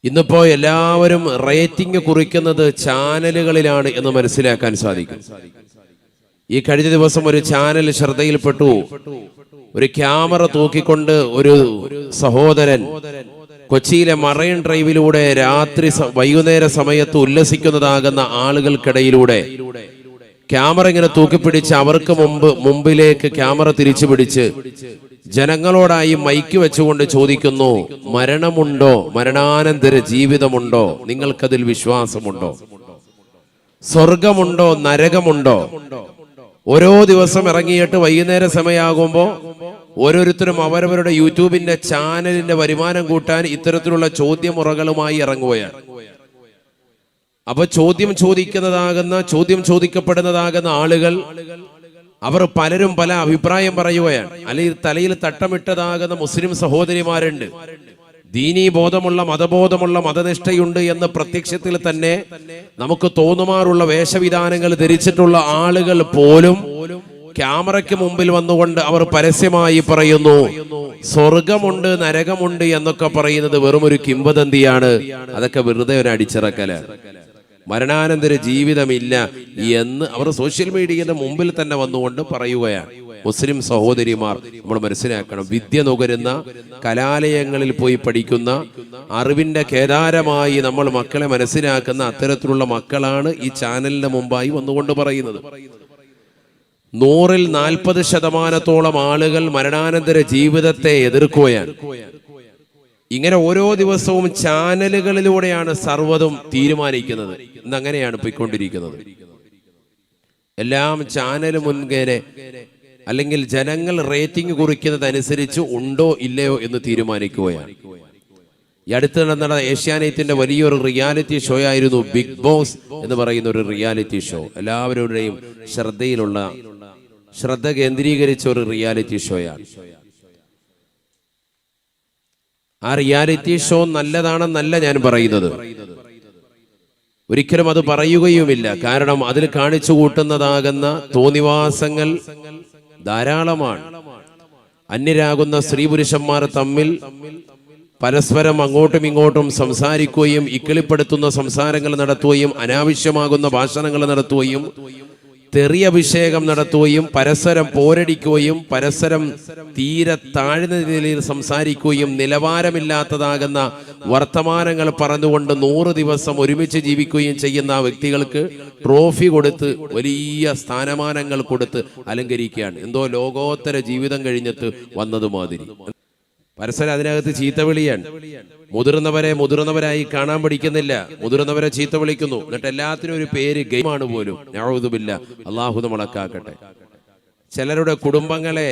ഇന്നിപ്പോ എല്ലാവരും റേറ്റിംഗ് കുറിക്കുന്നത് ചാനലുകളിലാണ് എന്ന് മനസ്സിലാക്കാൻ സാധിക്കും. ഈ കഴിഞ്ഞ ദിവസം ഒരു ചാനൽ ശ്രദ്ധയിൽപ്പെട്ടു. ഒരു ക്യാമറ തൂക്കിക്കൊണ്ട് ഒരു സഹോദരൻ കൊച്ചിയിലെ മറൈൻ ഡ്രൈവിലൂടെ രാത്രി വൈകുന്നേര സമയത്ത് ഉല്ലസിക്കുന്നതാകുന്ന ആളുകൾക്കിടയിലൂടെ ക്യാമറ ഇങ്ങനെ തൂക്കിപ്പിടിച്ച് അവർക്ക് മുമ്പിലേക്ക് ക്യാമറ തിരിച്ചു പിടിച്ച് ജനങ്ങളോടായി മൈക്ക് വെച്ചുകൊണ്ട് ചോദിക്കുന്നു, മരണമുണ്ടോ, മരണാനന്തര ജീവിതമുണ്ടോ, നിങ്ങൾക്കതിൽ വിശ്വാസമുണ്ടോ, സ്വർഗമുണ്ടോ, നരകമുണ്ടോ? ഓരോ ദിവസം ഇറങ്ങിയിട്ട് വൈകുന്നേര സമയമാകുമ്പോൾ ഓരോരുത്തരും അവരവരുടെ യൂട്യൂബിന്റെ ചാനലിന്റെ വരുമാനം കൂട്ടാൻ ഇത്തരത്തിലുള്ള ചോദ്യമുറകളുമായി ഇറങ്ങുകയാണ്. അപ്പൊ ചോദ്യം ചോദിക്കപ്പെടുന്നതാകുന്ന ആളുകൾ അവർ പലരും പല അഭിപ്രായം പറയുകയാണ്. അല്ലെങ്കിൽ തലയിൽ തട്ടമിട്ടതാകുന്ന മുസ്ലിം സഹോദരിമാരുണ്ട്, ദീനീ ബോധമുള്ള മതബോധമുള്ള മതനിഷ്ഠയുണ്ട് എന്ന് പ്രത്യക്ഷത്തിൽ തന്നെ നമുക്ക് തോന്നുമാറുള്ള വേഷവിധാനങ്ങൾ ധരിച്ചിട്ടുള്ള ആളുകൾ പോലും ക്യാമറയ്ക്ക് മുമ്പിൽ വന്നുകൊണ്ട് അവർ പരസ്യമായി പറയുന്നു സ്വർഗമുണ്ട് നരകമുണ്ട് എന്നൊക്കെ പറയുന്നത് വെറും ഒരു കിംവദന്തിയാണ്, അതൊക്കെ വെറുതെ ഒരു അടിച്ചിറക്കല്, മരണാനന്തര ജീവിതമില്ല എന്ന് അവർ സോഷ്യൽ മീഡിയയുടെ മുമ്പിൽ തന്നെ വന്നുകൊണ്ട് പറയുകയാണ്. മുസ്ലിം സഹോദരിമാർ നമ്മൾ മനസ്സിലാക്കണം, വിദ്യ നുകരുന്ന കലാലയങ്ങളിൽ പോയി പഠിക്കുന്ന അറിവിന്റെ കേദാരമായി നമ്മൾ മക്കളെ മനസ്സിലാക്കുന്ന അത്തരത്തിലുള്ള മക്കളാണ് ഈ ചാനലിന് മുമ്പായി വന്നുകൊണ്ട് പറയുന്നത്. 100-ൽ 40% ആളുകൾ മരണാനന്തര ജീവിതത്തെ എതിർക്കുകയാണ്. ഇങ്ങനെ ഓരോ ദിവസവും ചാനലുകളിലൂടെയാണ് സർവ്വതും തീരുമാനിക്കുന്നത്. ഇന്നങ്ങനെയാണ് പോയിക്കൊണ്ടിരിക്കുന്നത്. എല്ലാം ചാനൽ മുൻകേനെ അല്ലെങ്കിൽ ജനങ്ങൾ റേറ്റിംഗ് കുറിക്കുന്നതനുസരിച്ച് ഉണ്ടോ ഇല്ലയോ എന്ന് തീരുമാനിക്കുകയാണ്. ഈ അടുത്ത് നടന്ന ഏഷ്യാനെറ്റിന്റെ വലിയൊരു റിയാലിറ്റി ഷോ ആയിരുന്നു ബിഗ് ബോസ് എന്ന് പറയുന്ന ഒരു റിയാലിറ്റി ഷോ. എല്ലാവരുടെയും ശ്രദ്ധ കേന്ദ്രീകരിച്ച ഒരു റിയാലിറ്റി ഷോയാണ്. ആ റിയാലിറ്റി ഷോ നല്ലതാണെന്നല്ല ഞാൻ പറയുന്നത്, ഒരിക്കലും അത് പറയുകയുമില്ല. കാരണം അതിൽ കാണിച്ചു കൂട്ടുന്നതാകുന്ന തോന്നിവാസങ്ങൾ ധാരാളമാണ്. അന്യരാകുന്ന സ്ത്രീ പുരുഷന്മാർ തമ്മിൽ പരസ്പരം അങ്ങോട്ടും ഇങ്ങോട്ടും സംസാരിക്കുകയും ഇക്കിളിപ്പെടുത്തുന്ന സംസാരങ്ങൾ നടത്തുകയും അനാവശ്യമാകുന്ന ഭാഷണങ്ങൾ നടത്തുകയും തെറിയഭിഷേകം നടത്തുകയും പരസ്പരം പോരടിക്കുകയും പരസ്പരം തീരെ താഴ്ന്ന നിലയിൽ സംസാരിക്കുകയും നിലവാരമില്ലാത്തതാകുന്ന വർത്തമാനങ്ങൾ പറഞ്ഞുകൊണ്ട് 100 ദിവസം ഒരുമിച്ച് ജീവിക്കുകയും ചെയ്യുന്ന വ്യക്തികൾക്ക് ട്രോഫി കൊടുത്ത് വലിയ സ്ഥാനമാനങ്ങൾ കൊടുത്ത് അലങ്കരിക്കുകയാണ്. എന്തോ ലോകോത്തര ജീവിതം കഴിഞ്ഞിട്ട് വന്നതുമാതിരി പരസ്പരം അതിനകത്ത് ചീത്തവിളിയാണ്. മുതിർന്നവരായി കാണാൻ പഠിക്കുന്നില്ല, മുതിർന്നവരെ ചീത്ത വിളിക്കുന്നു. എന്നിട്ട് എല്ലാത്തിനും ഒരു പേര് ഗെയിമാണ് പോലും. നഊദുബില്ലാ, അല്ലാഹു നമ്മളക്കാക്കട്ടെ. ചിലരുടെ കുടുംബങ്ങളെ,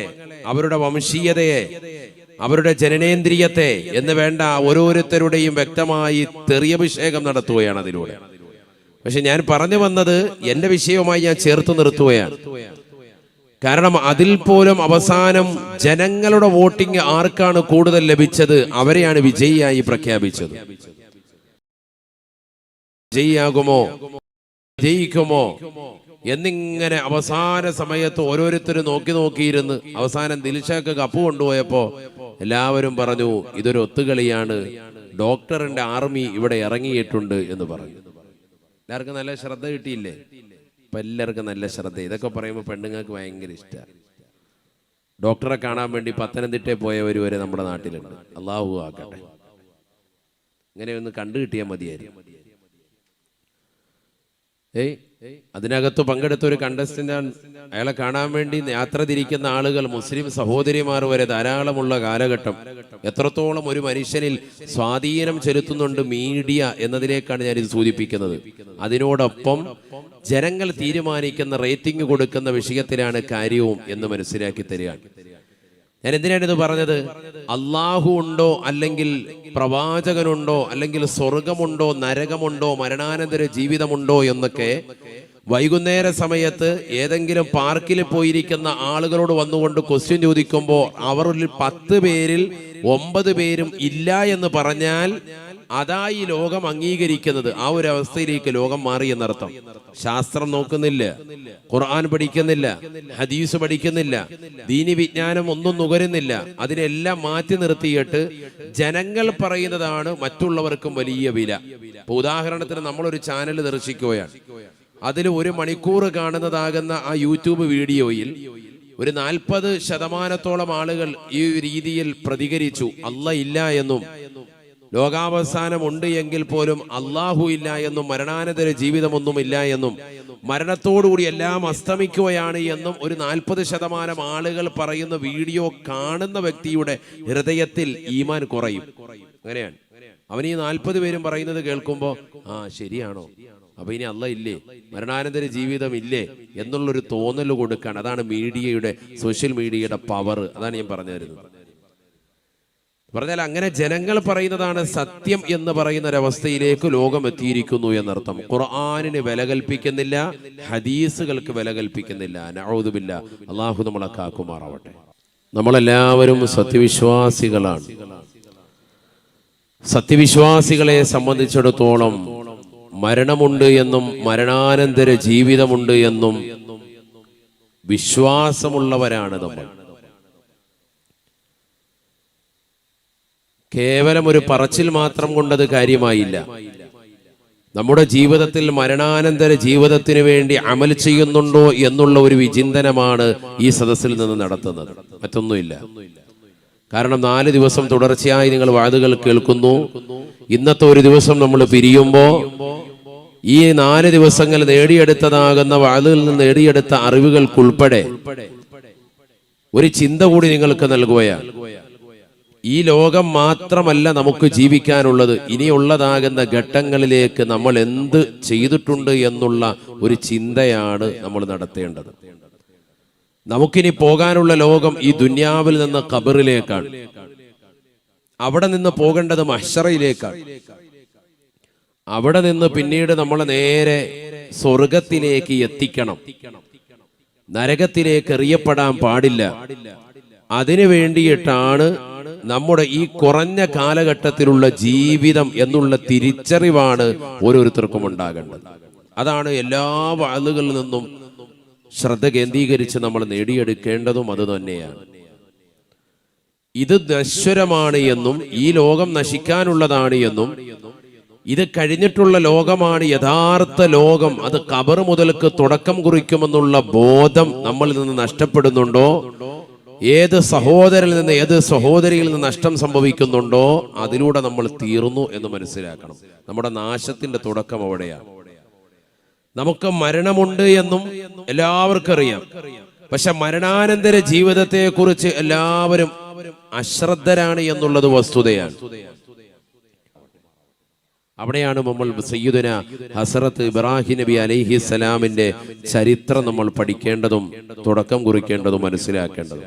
അവരുടെ വംശീയതയെ, അവരുടെ ജനനേന്ദ്രിയത്തെ എന്ന് വേണ്ട ഓരോരുത്തരുടെയും വ്യക്തമായി തെറിയഭിഷേകം നടത്തുകയാണ് അതിലൂടെ. പക്ഷെ ഞാൻ പറഞ്ഞു വന്നത് എന്റെ വിഷയവുമായി ഞാൻ ചേർത്ത് നിർത്തുകയാണ്. കാരണം അതിൽ പോലും അവസാനം ജനങ്ങളുടെ വോട്ടിംഗ് ആർക്കാണ് കൂടുതൽ ലഭിച്ചത് അവരെയാണ് വിജയിയായി പ്രഖ്യാപിച്ചത്. വിജയിയാകുമോ, വിജയിക്കുമോ എന്നിങ്ങനെ അവസാന സമയത്ത് ഓരോരുത്തരും നോക്കിയിരുന്ന് അവസാനം ദിൽഷക്ക് കപ്പ് കൊണ്ടുപോയപ്പോ എല്ലാവരും പറഞ്ഞു ഇതൊരു ഒത്തുകളിയാണ്, ഡോക്ടറിന്റെ ആർമി ഇവിടെ ഇറങ്ങിയിട്ടുണ്ട് എന്ന് പറഞ്ഞു. എല്ലാവർക്കും നല്ല ശ്രദ്ധ കിട്ടിയില്ലേ? ഇപ്പം എല്ലാവർക്കും നല്ല ശ്രദ്ധ. ഇതൊക്കെ പറയുമ്പോൾ പെണ്ണുങ്ങൾക്ക് ഭയങ്കര ഇഷ്ടമാണ്. ഡോക്ടറെ കാണാൻ വേണ്ടി പത്തനംതിട്ടയിൽ പോയവർ വരെ നമ്മുടെ നാട്ടിലുണ്ട്. അള്ളാഹു ആക്കട്ടെ, ഇങ്ങനെ ഒന്ന് കണ്ടു കിട്ടിയാൽ മതിയായിരുന്നു. അതിനകത്ത് പങ്കെടുത്ത ഒരു കണ്ടസ്റ്റന്റാണ്. അയാളെ കാണാൻ വേണ്ടി യാത്ര തിരിക്കുന്ന ആളുകൾ മുസ്ലിം സഹോദരിമാർ വരെ ധാരാളമുള്ള കാലഘട്ടം. എത്രത്തോളം ഒരു മനുഷ്യനിൽ സ്വാധീനം ചെലുത്തുന്നുണ്ട് മീഡിയ എന്നതിലേക്കാണ് ഞാനിത് സൂചിപ്പിക്കുന്നത്. അതിനോടൊപ്പം ജനങ്ങൾ തീരുമാനിക്കുന്ന റേറ്റിംഗ് കൊടുക്കുന്ന വിഷയത്തിലാണ് കാര്യവും എന്ന് മനസ്സിലാക്കി തരികയാണ്. ഞാൻ എന്തിനാണിത് പറഞ്ഞത്? അള്ളാഹു ഉണ്ടോ, അല്ലെങ്കിൽ പ്രവാചകനുണ്ടോ, അല്ലെങ്കിൽ സ്വർഗമുണ്ടോ, നരകമുണ്ടോ, മരണാനന്തര ജീവിതമുണ്ടോ എന്നൊക്കെ വൈകുന്നേര സമയത്ത് ഏതെങ്കിലും പാർക്കിൽ പോയിരിക്കുന്ന ആളുകളോട് വന്നുകൊണ്ട് ക്വസ്റ്റ്യൻ ചോദിക്കുമ്പോൾ അവരിൽ 10 പേരിൽ 9 പേരും ഇല്ല എന്ന് പറഞ്ഞാൽ അതായി ലോകം അംഗീകരിക്കുന്നത്. ആ ഒരു അവസ്ഥയിലേക്ക് ലോകം മാറി എന്നർത്ഥം. ശാസ്ത്രം നോക്കുന്നില്ല, ഖുർആൻ പഠിക്കുന്നില്ല, ഹദീസ് പഠിക്കുന്നില്ല, ദീനി വിജ്ഞാനം ഒന്നും നുകരുന്നില്ല. അതിനെല്ലാം മാറ്റി നിർത്തിയിട്ട് ജനങ്ങൾ പറയുന്നതാണ് മറ്റുള്ളവർക്കും വലിയ വില. ഇപ്പൊ ഉദാഹരണത്തിന് നമ്മളൊരു ചാനൽ ദർശിക്കുകയാണ്. അതിൽ 1 മണിക്കൂർ കാണുന്നതാകുന്ന ആ യൂട്യൂബ് വീഡിയോയിൽ ഒരു 40% ആളുകൾ ഈ രീതിയിൽ പ്രതികരിച്ചു. അല്ലാഹ് ഇല്ല എന്നും ലോകാവസാനം ഉണ്ട് എങ്കിൽ പോലും അള്ളാഹു ഇല്ല എന്നും മരണാനന്തര ജീവിതമൊന്നുമില്ല എന്നും മരണത്തോടുകൂടി എല്ലാം അസ്തമിക്കുകയാണ് എന്നും ഒരു 40% ആളുകൾ പറയുന്ന വീഡിയോ കാണുന്ന വ്യക്തിയുടെ ഹൃദയത്തിൽ ഈമാൻ കുറയും. അങ്ങനെയാണ്. അവൻ ഈ 40 പേരും പറയുന്നത് കേൾക്കുമ്പോൾ ശരിയാണോ, അപ്പൊ ഇനി അല്ലാഹ് ഇല്ലേ, മരണാനന്തര ജീവിതം ഇല്ലേ എന്നുള്ളൊരു തോന്നൽ കൊടുക്കുകയാണ്. അതാണ് മീഡിയയുടെ, സോഷ്യൽ മീഡിയയുടെ പവർ. അതാണ് ഞാൻ പറഞ്ഞു തരുന്നത്. പറഞ്ഞാൽ അങ്ങനെ ജനങ്ങൾ പറയുന്നതാണ് സത്യം എന്ന് പറയുന്ന ഒരവസ്ഥയിലേക്ക് ലോകം എത്തിയിരിക്കുന്നു എന്നർത്ഥം. ഖുർആനിന് വില കൽപ്പിക്കുന്നില്ല, ഹദീസുകൾക്ക് വില കൽപ്പിക്കുന്നില്ല. നഊദു ബില്ലാ. അള്ളാഹു നമ്മളെ കാക്കുമാറാവട്ടെ. നമ്മളെല്ലാവരും സത്യവിശ്വാസികളാണ്. സത്യവിശ്വാസികളെ സംബന്ധിച്ചിടത്തോളം മരണമുണ്ട് എന്നും മരണാനന്തര ജീവിതമുണ്ട് എന്നും വിശ്വാസമുള്ളവരാണ് നമ്മൾ. കേവലം ഒരു പറച്ചിൽ മാത്രം കൊണ്ടത് കാര്യമായില്ല. നമ്മുടെ ജീവിതത്തിൽ മരണാനന്തര ജീവിതത്തിന് വേണ്ടി അമൽ ചെയ്യുന്നുണ്ടോ എന്നുള്ള ഒരു വിചിന്തനമാണ് ഈ സദസ്സിൽ നിന്ന് നടത്തുന്നത്. മറ്റൊന്നുമില്ല. കാരണം 4 ദിവസം തുടർച്ചയായി നിങ്ങൾ വാതുകൾ കേൾക്കുന്നു. ഇന്നത്തെ ഒരു ദിവസം നമ്മൾ പിരിയുമ്പോൾ ഈ 4 ദിവസങ്ങൾ നേടിയെടുത്തതാകുന്ന വാതുകളിൽ നിന്ന് നേടിയെടുത്ത അറിവുകൾക്കുൾപ്പെടെ ഒരു ചിന്ത കൂടി നിങ്ങൾക്ക് നൽകുകയാണ്. ഈ ലോകം മാത്രമല്ല നമുക്ക് ജീവിക്കാനുള്ളത്. ഇനിയുള്ളതാകുന്ന ഘട്ടങ്ങളിലേക്ക് നമ്മൾ എന്ത് ചെയ്തിട്ടുണ്ട് എന്നുള്ള ഒരു ചിന്തയാണ് നമ്മൾ നടത്തേണ്ടത്. നമുക്കിനി പോകാനുള്ള ലോകം ഈ ദുന്യാവിൽ നിന്ന് ഖബറിലേക്കാണ്. അവിടെ നിന്ന് പോകേണ്ടത് മഹ്ശറയിലേക്കാണ്. അവിടെ നിന്ന് പിന്നീട് നമ്മൾ നേരെ സ്വർഗത്തിലേക്ക് എത്തിക്കണം. നരകത്തിലേക്ക് എറിയപ്പെടാൻ പാടില്ല. അതിനു വേണ്ടിയിട്ടാണ് നമ്മുടെ ഈ കുറഞ്ഞ കാലഘട്ടത്തിലുള്ള ജീവിതം എന്നുള്ള തിരിച്ചറിവാണ് ഓരോരുത്തർക്കും ഉണ്ടാകേണ്ടത്. അതാണ് എല്ലാ വാളുകളിൽ നിന്നും ശ്രദ്ധ കേന്ദ്രീകരിച്ച് നമ്മൾ നേടിയെടുക്കേണ്ടതും അത് തന്നെയാണ്. ഇത് നശ്വരമാണ് എന്നും ഈ ലോകം നശിക്കാനുള്ളതാണ് എന്നും ഇത് കഴിഞ്ഞിട്ടുള്ള ലോകമാണ് യഥാർത്ഥ ലോകം, അത് ഖബർ മുതൽക്ക് തുടക്കം കുറിക്കുമെന്നുള്ള ബോധം നമ്മളിൽ നിന്ന് നഷ്ടപ്പെടുന്നുണ്ടോ, ഏത് സഹോദരനിൽ നിന്ന് ഏത് സഹോദരിയിൽ നിന്ന് നഷ്ടം സംഭവിക്കുന്നുണ്ടോ അതിലൂടെ നമ്മൾ തീർന്നു എന്ന് മനസ്സിലാക്കണം. നമ്മുടെ നാശത്തിന്റെ തുടക്കം അവിടെയാണ്. നമുക്ക് മരണമുണ്ട് എന്നും എല്ലാവർക്കും അറിയാം. പക്ഷെ മരണാനന്തര ജീവിതത്തെ കുറിച്ച് എല്ലാവരും അശ്രദ്ധരാണ് എന്നുള്ളത് വസ്തുതയാണ്. അവിടെയാണ് നമ്മൾ സയ്യിദുന ഹസ്രത്ത് ഇബ്രാഹിം നബി അലൈഹിസ്സലാമിന്റെ ചരിത്രം നമ്മൾ പഠിക്കേണ്ടതും തുടക്കം കുറിക്കേണ്ടതും മനസ്സിലാക്കേണ്ടതും.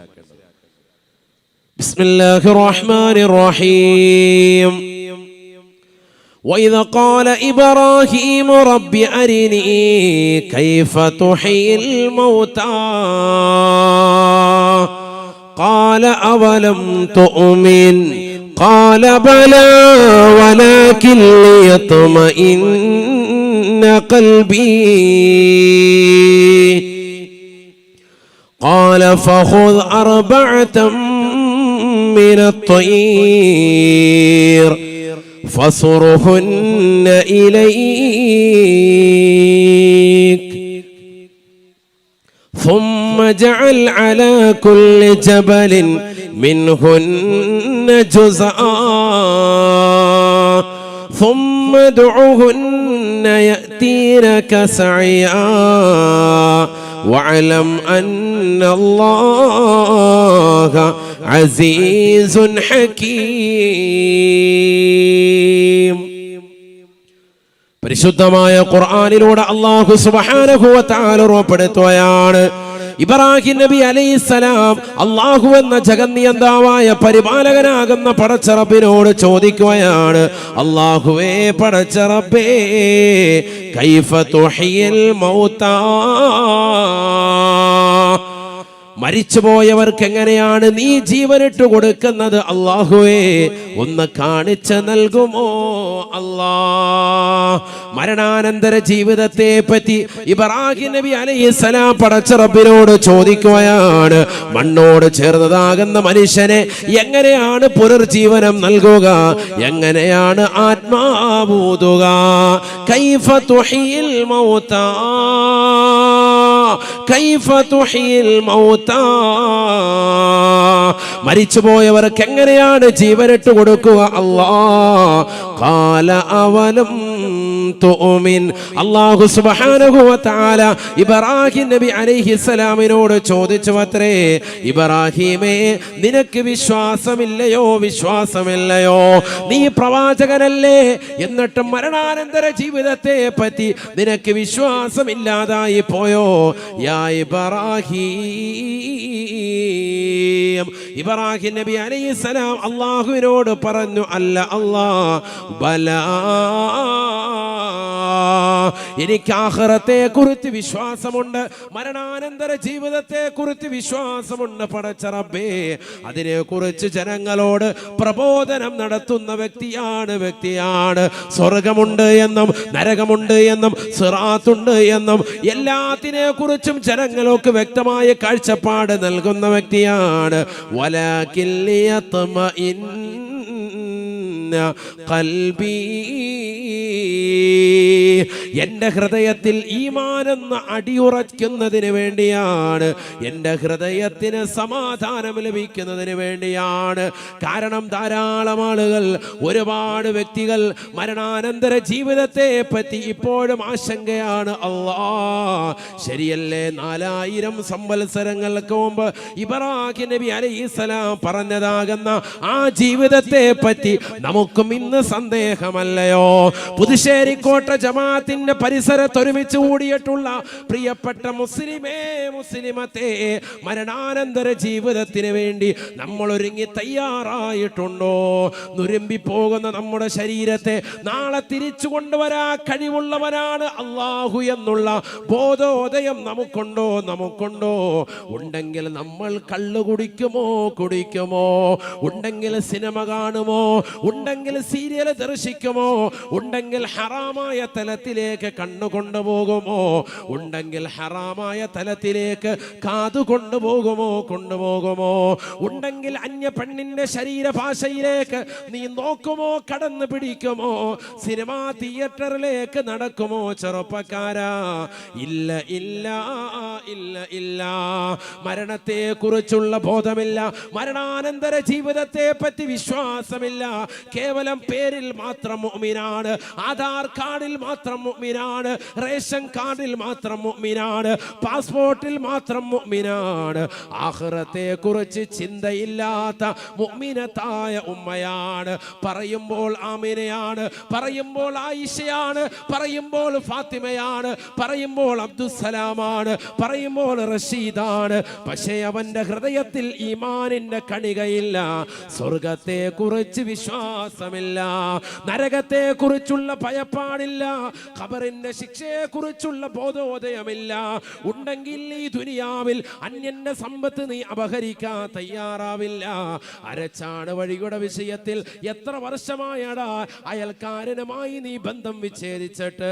ബിസ്മില്ലാഹിർ റഹ്മാനിർ റഹീം. وإذ قال إبراهيم رب أرني كيف تحيي الموتى قال أولم تؤمن قال بلى ولكن ليطمئن قلبي قال فخذ 4 من الطير فصرهن إليك ثم اجعل على كل جبل منهن جزءا ثم ادعهن يأتينك سعيا واعلم أن الله عزيز حكيم. പരിശുദ്ധമായ ഖുർആനിലൂടെ അല്ലാഹു സുബ്ഹാനഹു വ തആല ഉറപ്പെടുത്തുകയാണ്. ഇബ്രാഹിം നബി അലൈഹിസ്സലാം അല്ലാഹു എന്ന ജഗന്നിയന്താവായ പരിപാലകനാകുന്ന പടച്ചറബിനോട് ചോദിക്കുകയാണ്, അല്ലാഹുവേ പടച്ചറബേ, കൈഫ തുഹിയൽ മൗതാ, മരിച്ചുപോയവർക്ക് എങ്ങനെയാണ് നീ ജീവനിട്ട് കൊടുക്കുന്നത് അല്ലാഹുവേ, ഒന്ന് കാണിച്ചു നൽകുമോ അല്ലാ? മരണാനന്തര ജീവിതത്തെ പറ്റി ഇബ്രാഹിം നബി അലൈഹിസ്സലാം പടച്ച റബ്ബിനോട് ചോദിക്കുകയാണ്. മണ്ണോട് ചേർന്നതാകുന്ന മനുഷ്യനെ എങ്ങനെയാണ് പുനർജീവനം നൽകുക? എങ്ങനെയാണ് ആത്മാവൂതുക? കൈഫ തുഹീൽ മൗതാ, കൈഫ തുഹീൽ മൗതാ. മരിച്ചുപോയവർക്ക് എങ്ങനെയാണ് ജീവനിട്ട് കൊടുക്കുക അല്ലാഹ്? ഖാല അവലം തുഅ്മിൻ. അല്ലാഹു സുബ്ഹാനഹു വ തആല ഇബ്രാഹിം നബി അലൈഹിസ്സലാമിനോട് ചോദിച്ചു അത്രേ, ഇബ്രാഹിമേ, നിനക്ക് വിശ്വാസമില്ലയോ? വിശ്വാസമില്ലയോ? നീ പ്രവാചകനല്ലേ? എന്നിട്ട് മരണാനന്തര ജീവിതത്തെ പറ്റി നിനക്ക് വിശ്വാസമില്ലാതായി പോയോ? യാ ഇബ്രാഹിം. ഇബ്രാഹിം നബി അലൈഹിസ്സലാം അല്ലാഹുവിനോട് പറഞ്ഞു, അല്ല അല്ലാഹ്, ബലാ, എനിക്ക് ആഖിറത്തെ കുറിച്ച് വിശ്വാസമുണ്ട്, മരണാനന്തര ജീവിതത്തെ കുറിച്ച് വിശ്വാസമുണ്ട് പടച്ച റബ്ബേ. അതിനെ കുറിച്ച് ജനങ്ങളോട് പ്രബോധനം നടത്തുന്ന വ്യക്തിയാണ്. സ്വർഗമുണ്ട് എന്നും നരകമുണ്ട് എന്നും സിറാത്തുണ്ട് എന്നും എല്ലാത്തിനെ കുറിച്ചും ജനങ്ങൾക്ക് വ്യക്തമായ കാഴ്ചപ്പാട് നൽകുന്ന വ്യക്തിയാണ്. വലാകിൻ ലിയത്മഇന്ന ഖൽബി, എന്റെ ഹൃദയത്തിൽ ഈമാനെന്ന അടിയുറയ്ക്കുന്നതിന് വേണ്ടിയാണ്, എന്റെ ഹൃദയത്തിന് സമാധാനം ലഭിക്കുന്നതിന് വേണ്ടിയാണ്. കാരണം ധാരാളം ആളുകൾ, ഒരുപാട് വ്യക്തികൾ മരണാനന്തര ജീവിതത്തെ പറ്റി ഇപ്പോഴും ആശങ്കയാണ്. അല്ലാഹ്, ശരിയല്ലേ? 4000 സംവത്സരങ്ങൾക്ക് മുമ്പ് ഇബ്രാഹിം നബി അലൈഹിസ്സലാം പറഞ്ഞതാകുന്ന ആ ജീവിതത്തെ പറ്റി നമുക്കും ഇന്ന് സന്ദേഹമല്ലയോ? പുതുശ്ശേരിക്കോട്ട ജമാഅത്തിന്റെ പരിസരത്ത് ഒരുമിച്ച് കൂടിയിട്ടുള്ള പ്രിയപ്പെട്ട മുസ്ലിമേ, മുസ്ലിമത്തെ, മരണാനന്തര ജീവിതത്തിന് വേണ്ടി നമ്മൾ ഒരുങ്ങി തയ്യാറായിട്ടുണ്ടോ? നുരുമ്പി പോകുന്ന നമ്മുടെ ശരീരത്തെ നാളെ തിരിച്ചു കൊണ്ടുവരാ കഴിവുള്ളവനാണ് അല്ലാഹു എന്നുള്ള ബോധോദയം നമുക്കുണ്ടോ? ഉണ്ടെങ്കിൽ നമ്മൾ കള്ളു കുടിക്കുമോ? ഉണ്ടെങ്കിൽ സിനിമ കാണുമോ? ഉണ്ടെങ്കിൽ സീരിയൽ ദർശിക്കുമോ? ഉണ്ടെങ്കിൽ ഹറാമായ തലത്തിലേക്ക് കണ്ണു കൊണ്ടുപോകുമോ? ഉണ്ടെങ്കിൽ ഹറാമായ തലത്തിലേക്ക് കാതു കൊണ്ടുപോകുമോ? ഉണ്ടെങ്കിൽ അന്യ പെണ്ണിന്റെ ശരീരഭാഷയിലേക്ക് നീ നോക്കുമോ? കടന്നു പിടിക്കുമോ? സിനിമാ തിയേറ്ററിലേക്ക് നടക്കുമോ? ചെറുപ്പക്കാരാ, ഇല്ല ഇല്ല ഇല്ല ഇല്ല. മരണത്തെ കുറിച്ചുള്ള ബോധമില്ല, മരണാനന്തര ജീവിതത്തെ പറ്റി വിശ്വാസമില്ല. കേവലം പേരിൽ മാത്രം മുഅ്മിനാണ്, ആധാർ കാർഡിൽ മാത്രം മുഅ്മിനാണ്, റേഷൻ കാർഡിൽ മാത്രം മുഅ്മിനാണ്, പാസ്പോർട്ടിൽ മാത്രം മുഅ്മിനാണ്. ആഖിറത്തെ കുറിച്ച് ചിന്തയില്ലാത്ത മുഅ്മിനത്തായ ഉമ്മയാണ്. പറയുമ്പോൾ ആമിനയാണ്, പറയുമ്പോൾ ആയിഷയാണ്, പറയുമ്പോൾ ഫാത്തിമയാണ്, പറയുമ്പോൾ അബ്ദുസ്സലാമാണ്, പറയുമ്പോൾ റഷീദാണ്. പക്ഷേ അവന്റെ ഹൃദയത്തിൽ ഈമാനിന്റെ കണികയില്ല, സ്വർഗത്തെ കുറിച്ച് വിശ്വാസമില്ല, നരകത്തെ കുറിച്ചുള്ള ഭയപ്പാടില്ല, ഖബറിന്റെ ശിക്ഷയെ കുറിച്ചുള്ള ബോധോദയമില്ല. ഉണ്ടെങ്കിൽ ഈ ദുനിയാവിൽ അന്യന്റെ സമ്പത്ത് നീ അപഹരിക്കാൻ തയ്യാറാവില്ല. അരച്ചാണ് വഴിയുടെ വിഷയത്തിൽ എത്ര വർഷമായടാ അയൽക്കാരനുമായി നീ ബന്ധം വിച്ഛേദിച്ചിട്ട്?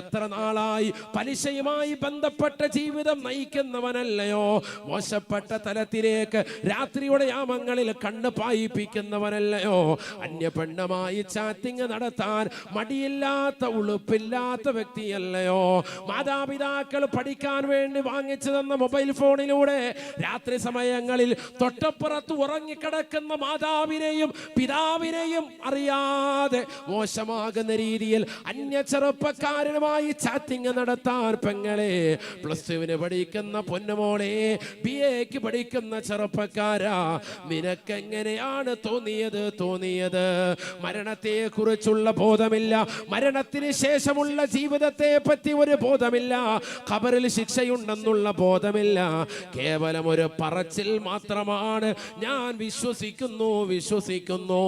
എത്ര നാളായി പലിശയുമായി ബന്ധപ്പെട്ട ജീവിതം നയിക്കുന്നവനല്ലയോ? മോശപ്പെട്ട തലത്തിലേക്ക് രാത്രിയുടെ യാമങ്ങളിൽ കണ്ണ് പായിപ്പിക്കുന്നവനല്ലയോ? അന്യ പെണ്ണുമായി ചാറ്റിംഗ് നടത്താൻ മടിയില്ലാത്ത ഉളുപ്പില്ലാത്ത വ്യക്തിയല്ലയോ? മാതാപിതാക്കൾ പഠിക്കാൻ വേണ്ടി വാങ്ങിച്ചു തന്ന മൊബൈൽ ഫോണിലൂടെ രാത്രി സമയങ്ങളിൽ തൊട്ടപ്പുറത്ത് ഉറങ്ങിക്കിടക്കുന്ന മാതാവിനെയും പിതാവിനെയും അറിയാതെ മോശമാകുന്ന രീതിയിൽ അന്യ ചെറുപ്പക്കാരനുമായി ചാറ്റിംഗ് നടത്താൻ പെങ്ങളെ, +2 പഠിക്കുന്ന പൊന്നുമോളെ, BA പഠിക്കുന്ന ചെറുപ്പക്കാരാ, നിനക്കെങ്ങനെയാണ് തോന്നിയത്? മരണത്തെ കുറിച്ചുള്ള ബോധമില്ല, മരണത്തിന് ശേഷമുള്ള ജീവിതത്തെ പറ്റി ഒരു ബോധമില്ല, ഖബറിൽ ശിക്ഷയുണ്ടെന്നുള്ള ബോധമില്ല. കേവലം ഒരു പറച്ചിൽ മാത്രമാണ്, ഞാൻ വിശ്വസിക്കുന്നു വിശ്വസിക്കുന്നു.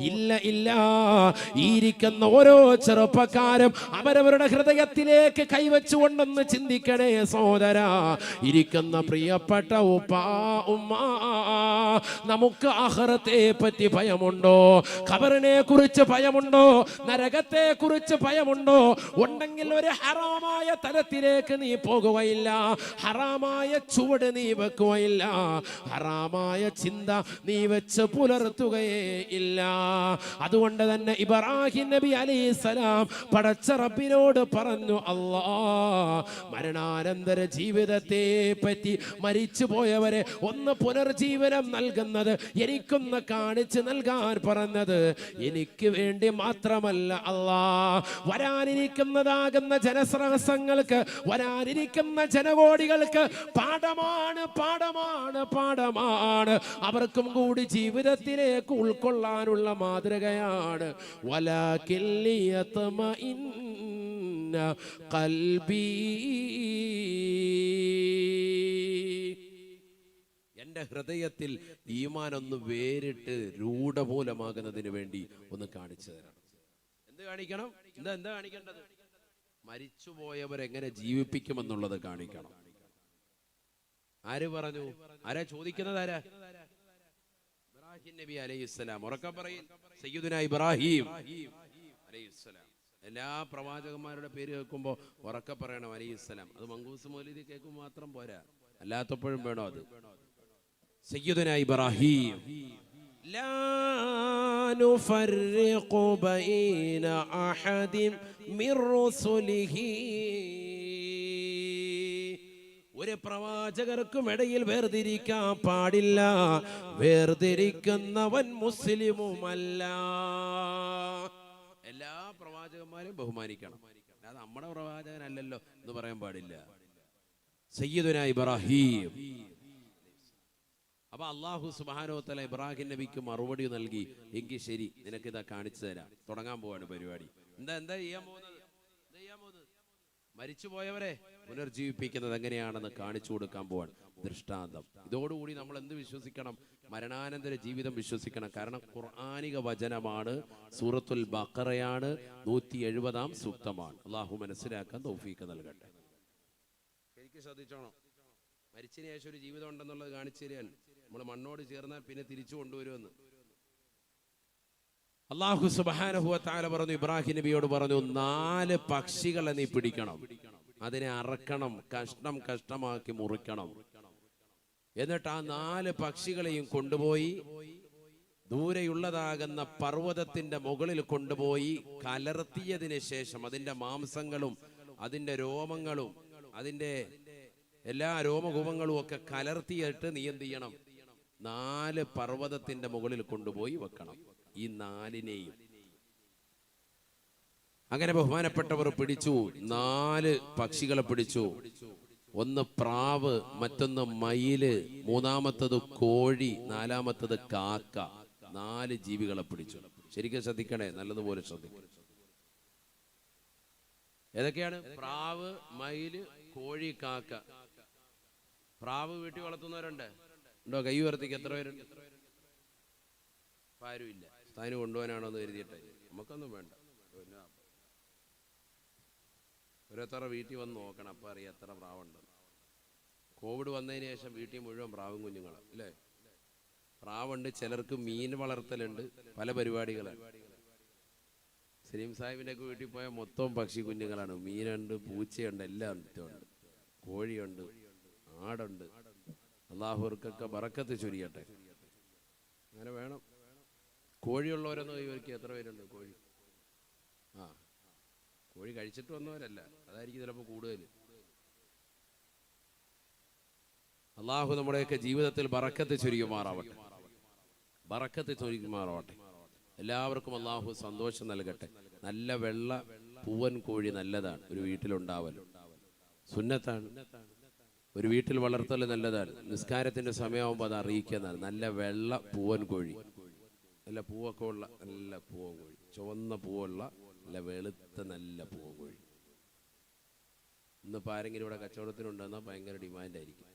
ഇല്ല ഇല്ല, ഇരിക്കുന്ന ഓരോ ചെറുപ്പക്കാരും അവരവരുടെ ഹൃദയത്തിലേക്ക് കൈവച്ചുകൊണ്ടെന്ന് ചിന്തിക്കണേ സഹോദര. ഇരിക്കുന്ന പ്രിയപ്പെട്ട ഉപ്പാ ഉമ്മ, നമുക്ക് ആഖിറത്തെ പറ്റി ഭയമുണ്ടോ? ഖബറിനെ കുറിച്ച് ഭയമുണ്ടോ? നരകത്തെ കുറിച്ച് ഭയമുണ്ടോ? ഉണ്ടെങ്കിൽ ഒരു ഹറാമായ തലത്തിലേക്ക് നീ പോകുകയില്ല, ഹറാമായ ചുവട് നീ വെക്കുകയില്ല, ഹറാമായ ചിന്ത നീ വെച്ച് പുലർത്തുകയേ ഇല്ല. അതുകൊണ്ട് തന്നെ ഇബ്രാഹിം നബി അലൈഹിസ്സലാം പടച്ച റബ്ബിനോട് പറഞ്ഞു, അല്ലാ, മരണാനന്തര ജീവിതത്തെ പറ്റി മരിച്ചു പോയവരെ ഒന്ന് പുനർജീവനം നൽകുന്നത് എനിക്കൊന്ന് കാണിച്ചു നൽകാൻ പറഞ്ഞത് എനിക്ക് വേണ്ടി മാത്രമല്ല അല്ലാ, വരാനിരിക്കുന്നതാകുന്ന ജനസഹസ്രങ്ങൾക്ക്, വരാനിരിക്കുന്ന ജനകോടികൾക്ക് പാഠമാണ് പാഠമാണ് പാഠമാണ്. അവർക്കും കൂടി ജീവിതത്തിലേക്ക് ഉൾക്കൊള്ളാനുള്ള മാതൃകയാണ്. വലാകിൻ ലിയത്മഇന്ന ഖൽബി, എന്റെ ഹൃദയത്തിൽ ഈമാൻ ഒന്ന് വേറിട്ട് രൂഢമൂലമാകുന്നതിന് വേണ്ടി ഒന്ന് കാണിച്ചു തരണം. എന്ത് കാണിക്കണം? എന്താ കാണിക്കേണ്ടത്? മരിച്ചുപോയവരെങ്ങനെ ജീവിപ്പിക്കുമെന്നുള്ളത് കാണിക്കണം. ആര് പറഞ്ഞു? ആരാ ചോദിക്കുന്നത്? ആരാ? ഇബ്രാഹിം നബി അലൈഹിസ്സലാം. ഉറക്കെ പറയും, സയ്യിദുനാ ഇബ്രാഹിം അലൈഹിസ്സലാം. എല്ലാ പ്രവാചകന്മാരുടെ പേര് കേൾക്കുമ്പോൾ ഉറക്കെ പറയണം അലൈഹിസ്സലാം. അത് മങ്കൂസ് മൗലിദി കേൾക്കുമ്പോൾ മാത്രം പോരാ, അല്ലാത്തപ്പോഴും വേണോ അത്. സയ്യിദുനാ ഇബ്രാഹിം, ലാ നുഫർരിഖു ബൈന അഹദിൻ മിർ റുസുലിഹി, ഒരു പ്രവാചകർക്കും ഇടയിൽ വേർതിരിക്കാൻ പാടില്ല, വേർതിരിക്കുന്നവൻ മുസ്ലിമുമല്ല. എല്ലാ പ്രവാചകന്മാരെയും ബഹുമാനിക്കണം, അല്ലാതെ നമ്മുടെ പ്രവാചകനല്ലല്ലോ എന്ന് പറയാൻ പാടില്ല. സയ്യിദുനാ ഇബ്രാഹിം. അപ്പൊ അല്ലാഹു സുബ്ഹാനഹു വ തആല ഇബ്രാഹിം നബിക്ക് മറുപടി നൽകി, എങ്കിൽ ശരി, നിനക്കിതാ കാണിച്ചു തരാം, തുടങ്ങാൻ പോവാണ് പരിപാടി. എന്താ ചെയ്യാൻ പോകുന്നത്? മരിച്ചുപോയവരെ പുനർജീവിപ്പിക്കുന്നത് എങ്ങനെയാണെന്ന് കാണിച്ചു കൊടുക്കാൻ പോവാൻ ദൃഷ്ടാന്തം. ഇതോടുകൂടി നമ്മൾ എന്ത് വിശ്വസിക്കണം? മരണാനന്തര ജീവിതം വിശ്വസിക്കണം. കാരണം ഖുർആനിക വചനമാണ്, സൂറത്തുൽ ബഖറയാണ്, 170-ാം സൂക്തമാണ്. അള്ളാഹു മനസ്സിലാക്കാൻ തൗഫീഖ് നൽകട്ടെ. ശരിക്കും ശ്രദ്ധിച്ചോണം. മരിച്ചതിന് ശേഷം ഒരു ജീവിതം ഉണ്ടെന്നുള്ളത് കാണിച്ചു തരാൻ. നമ്മൾ മണ്ണോട് ചേർന്നാൽ പിന്നെ തിരിച്ചു കൊണ്ടുവരുമെന്ന് അല്ലാഹു സുബ്ഹാനഹു വ തആല പറഞ്ഞു. ഇബ്രാഹിം നബിയോട് പറഞ്ഞു, 4 പക്ഷികളെ നീ പിടിക്കണം, അതിനെ അറക്കണം, കഷ്ണം കഷ്ണമാക്കി മുറിക്കണം. എന്നിട്ട് ആ 4 പക്ഷികളെയും കൊണ്ടുപോയി ദൂരെയുള്ളതാകുന്ന പർവ്വതത്തിന്റെ മുകളിൽ കൊണ്ടുപോയി കലർത്തിയതിന് ശേഷം അതിന്റെ മാംസങ്ങളും അതിന്റെ രോമങ്ങളും അതിന്റെ എല്ലാ രോമകൂപങ്ങളും ഒക്കെ കലർത്തിയിട്ട് നീ എന്ത് ചെയ്യണം? 4 പർവ്വതത്തിന്റെ മുകളിൽ കൊണ്ടുപോയി വെക്കണം. ഈ 4നെയും അങ്ങനെ ബഹുമാനപ്പെട്ടവർ പിടിച്ചു. 4 പക്ഷികളെ പിടിച്ചു. ഒന്ന് പ്രാവ്, മറ്റൊന്ന് മയില്, മൂന്നാമത്തത് കോഴി, നാലാമത്തത് കാക്ക. 4 ജീവികളെ പിടിച്ചു. ശരിക്കും ശ്രദ്ധിക്കണേ, നല്ലതുപോലെ ശ്രദ്ധിക്കണം. ഏതൊക്കെയാണ്? പ്രാവ്, മയില്, കോഴി, കാക്ക. പ്രാവ് വീട്ടിൽ വളർത്തുന്നവരുണ്ട്? ഉണ്ടോ? കൈ ഉയർത്തിക്ക്. എത്ര പേരുണ്ട്? ആരുമില്ല. സ്ഥാനം കൊണ്ടുപോകാനാണോ എന്ന് കരുതിയിട്ടെ? നമുക്കൊന്നും വേണ്ട. ഓരോരുത്തറ വീട്ടിൽ വന്ന് നോക്കണം, അപ്പം അറിയാം എത്ര പ്രാവുണ്ട്. കോവിഡ് വന്നതിന് ശേഷം വീട്ടിൽ മുഴുവൻ പ്രാവും കുഞ്ഞുങ്ങളാണ്, അല്ലേ? പ്രാവുണ്ട്, ചിലർക്ക് മീൻ വളർത്തലുണ്ട്, പല പരിപാടികളാണ്. സലീം സാഹിബിൻ്റെ ഒക്കെ വീട്ടിൽ പോയാൽ മൊത്തം പക്ഷി കുഞ്ഞുങ്ങളാണ്. മീനുണ്ട്, പൂച്ചയുണ്ട്, എല്ലാം ഉണ്ട്, കോഴിയുണ്ട്, ആടുണ്ട്. അള്ളാഹുവർക്കൊക്കെ ബറക്കത്ത് ചൊരിയട്ടെ. അങ്ങനെ വേണം. കോഴിയുള്ളവരൊന്നും ഇവർക്ക് എത്ര പേരുണ്ട്? കോഴി കോഴി കഴിച്ചിട്ട് വന്നവരല്ല, അതായിരിക്കും ചിലപ്പോൾ കൂടുതൽ. അള്ളാഹു നമ്മുടെയൊക്കെ ജീവിതത്തിൽ ബറക്കത്ത് ചൊരിയുമാറാവട്ടെ, ബറക്കത്ത് ചൊരിയുമാറാവട്ടെ. എല്ലാവർക്കും അള്ളാഹു സന്തോഷം നൽകട്ടെ. നല്ല വെള്ള പൂവൻ കോഴി നല്ലതാണ്, ഒരു വീട്ടിലുണ്ടാവൽ സുന്നത്താണ്. ഒരു വീട്ടിൽ വളർത്തൽ നല്ലതാണ്. നിസ്കാരത്തിന്റെ സമയമാകുമ്പോൾ അത് അറിയിക്കുന്നതാണ്. നല്ല വെള്ള പൂവൻ കോഴി നല്ല പൂവൊക്കെ ഉള്ള നല്ല പൂവൻ കോഴി, ചുവന്ന പൂവുള്ള നല്ല വെളുത്ത നല്ല പൂവൻ കോഴി. ഇന്നിപ്പോൾ ആരെങ്കിലും ഇവിടെ കച്ചവടത്തിനുണ്ടെന്നാൽ ഭയങ്കര ഡിമാൻഡായിരിക്കും.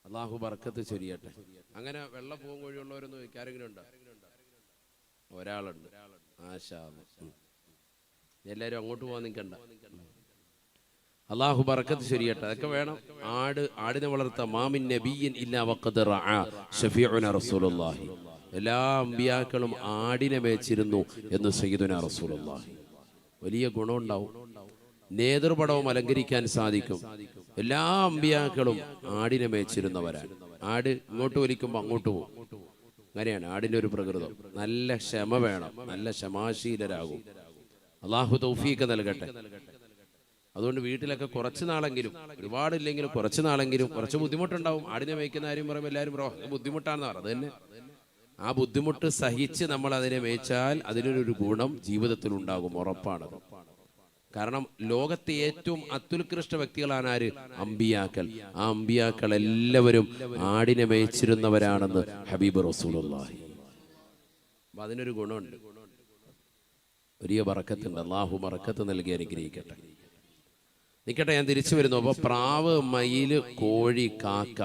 അള്ളാഹു ബർക്കത്ത് ചൊരിയട്ടെ. അങ്ങനെ വെള്ള പൂവൻ കോഴി ഉള്ളവരൊന്നും ആരെങ്കിലും ഉണ്ടോ? ഒരാളുണ്ട്. ആശാ എല്ലാവരും അങ്ങോട്ട് പോകാൻ നിൽക്കണ്ട. അള്ളാഹു ബർക്കത്ത് ചൊരിയട്ടെ. അതൊക്കെ വേണം. ആടിനെ വളർത്താം. മാമിൻ നബിയ്യിൻ ഇല്ലാ വഖദ് റഅ ശഫീഉനാ റസൂലുള്ളാഹി. എല്ലാ അമ്പിയാക്കളും ആടിനെ മേച്ചിരുന്നു എന്ന് സയ്യിദുനാ റസൂലുള്ളാഹി. വലിയ ഗുണമുണ്ടാവും. നേതൃപടവും അലങ്കരിക്കാൻ സാധിക്കും. എല്ലാ അമ്പിയാക്കളും ആടിനെ മേച്ചിരുന്നവരാണ്. ആട് ഇങ്ങോട്ട് വലിക്കുമ്പോൾ അങ്ങോട്ട് പോകും. അങ്ങനെയാണ് ആടിൻ്റെ ഒരു പ്രകൃതം. നല്ല ക്ഷമ വേണം. നല്ല ക്ഷമാശീലരാകും. അള്ളാഹു തൗഫീഖ് നൽകട്ടെ. അതുകൊണ്ട് വീട്ടിലൊക്കെ കുറച്ച് നാളെങ്കിലും, ഒരുപാടില്ലെങ്കിലും കുറച്ച് നാളെങ്കിലും, കുറച്ച് ബുദ്ധിമുട്ടുണ്ടാവും. ആടിനെ മേയ്ക്കുന്ന കാര്യം പറയുമ്പോൾ എല്ലാവരും ബുദ്ധിമുട്ടാണെന്ന് പറയും. അത് തന്നെ ആ ബുദ്ധിമുട്ട് സഹിച്ച് നമ്മൾ അതിനെ മേച്ചാൽ അതിനൊരു ഗുണം ജീവിതത്തിൽ ഉണ്ടാകും, ഉറപ്പാണത്. കാരണം ലോകത്തെ ഏറ്റവും അത്യുത്കൃഷ്ട വ്യക്തികളാണ് ആര്? അമ്പിയാക്കൾ. ആ അമ്പിയാക്കൾ എല്ലാവരും ആടിനെ മേച്ചിരുന്നവരാണെന്ന് ഹബീബ് റസൂലുള്ളാഹി. അപ്പം അതിനൊരു ഗുണമുണ്ട്, വലിയ ബറക്കത്തുണ്ട്. അല്ലാഹു ബറക്കത്ത് നൽകി അനുഗ്രഹിക്കട്ടെ. നിൽക്കട്ടെ, ഞാൻ തിരിച്ചു വരുന്നു. അപ്പോൾ പ്രാവ്, മയില്, കോഴി, കാക്ക,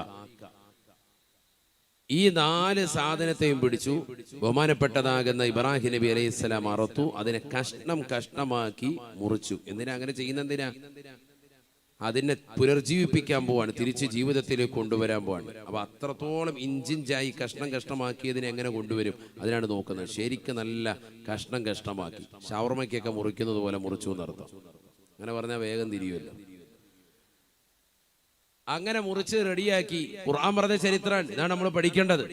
ഈ 4 സാധനത്തെയും പിടിച്ചു ബഹുമാനപ്പെട്ടതാകുന്ന ഇബ്രാഹിം നബി അലൈഹിസ്സലാം അറുത്തു. അതിനെ കഷ്ണമാക്കി മുറിച്ചു. എന്തിനാ അങ്ങനെ ചെയ്യുന്നതിനാ? അതിനെ പുനർജീവിപ്പിക്കാൻ പോവാണ്, തിരിച്ച് ജീവിതത്തിലേക്ക് കൊണ്ടുവരാൻ പോവാണ്. അപ്പൊ അത്രത്തോളം ഇഞ്ചിഞ്ചായി കഷ്ണമാക്കിയതിനെ എങ്ങനെ കൊണ്ടുവരും, അതിനാണ് നോക്കുന്നത്. ശരിക്കും നല്ല കഷ്ണമാക്കി ഷവർമയ്ക്കൊക്കെ മുറിക്കുന്നത് പോലെ മുറിച്ചു എന്നർത്ഥം. അങ്ങനെ പറഞ്ഞാൽ വേഗം തിരിയുമല്ലോ. അങ്ങനെ മുറിച്ച് റെഡിയാക്കി. ഖുർആൻ പറഞ്ഞ ചരിത്രമാണ്, ഇതാണ് നമ്മൾ പഠിക്കേണ്ടത്.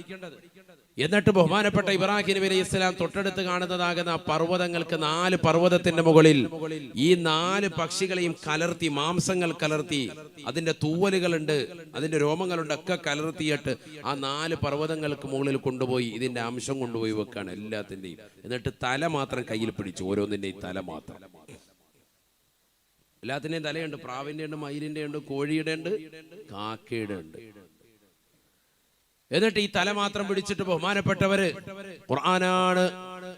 എന്നിട്ട് ബഹുമാനപ്പെട്ട ഇബ്രാഹിം നബി അലൈഹി സ്വലാം തൊട്ടടുത്ത് കാണുന്നതാകുന്ന പർവ്വതങ്ങൾക്ക് 4 പർവ്വതത്തിന്റെ മുകളിൽ ഈ 4 പക്ഷികളെയും കലർത്തി, മാംസങ്ങൾ കലർത്തി, അതിന്റെ തൂവലുകളുണ്ട്, അതിന്റെ രോമങ്ങളുണ്ട്, ഒക്കെ കലർത്തിയിട്ട് ആ 4 പർവ്വതങ്ങൾക്ക് മുകളിൽ കൊണ്ടുപോയി ഇതിന്റെ അംശം കൊണ്ടുപോയി വെക്കാണ് എല്ലാത്തിന്റെയും. എന്നിട്ട് തല മാത്രം കയ്യിൽ പിടിച്ചു, ഓരോന്നിന്റെയും തല മാത്രം. എല്ലാത്തിൻ്റെയും തലയുണ്ട്. പ്രാവിൻ്റെ ഉണ്ട്, മയിലിൻ്റെ ഉണ്ട്, കോഴിയുടെ ഉണ്ട്, കാക്കയുടെ ഉണ്ട്. എന്നിട്ട് ഈ തല മാത്രം പിടിച്ചിട്ട് ബഹുമാനപ്പെട്ടവര്, ഖുർആനാണ്,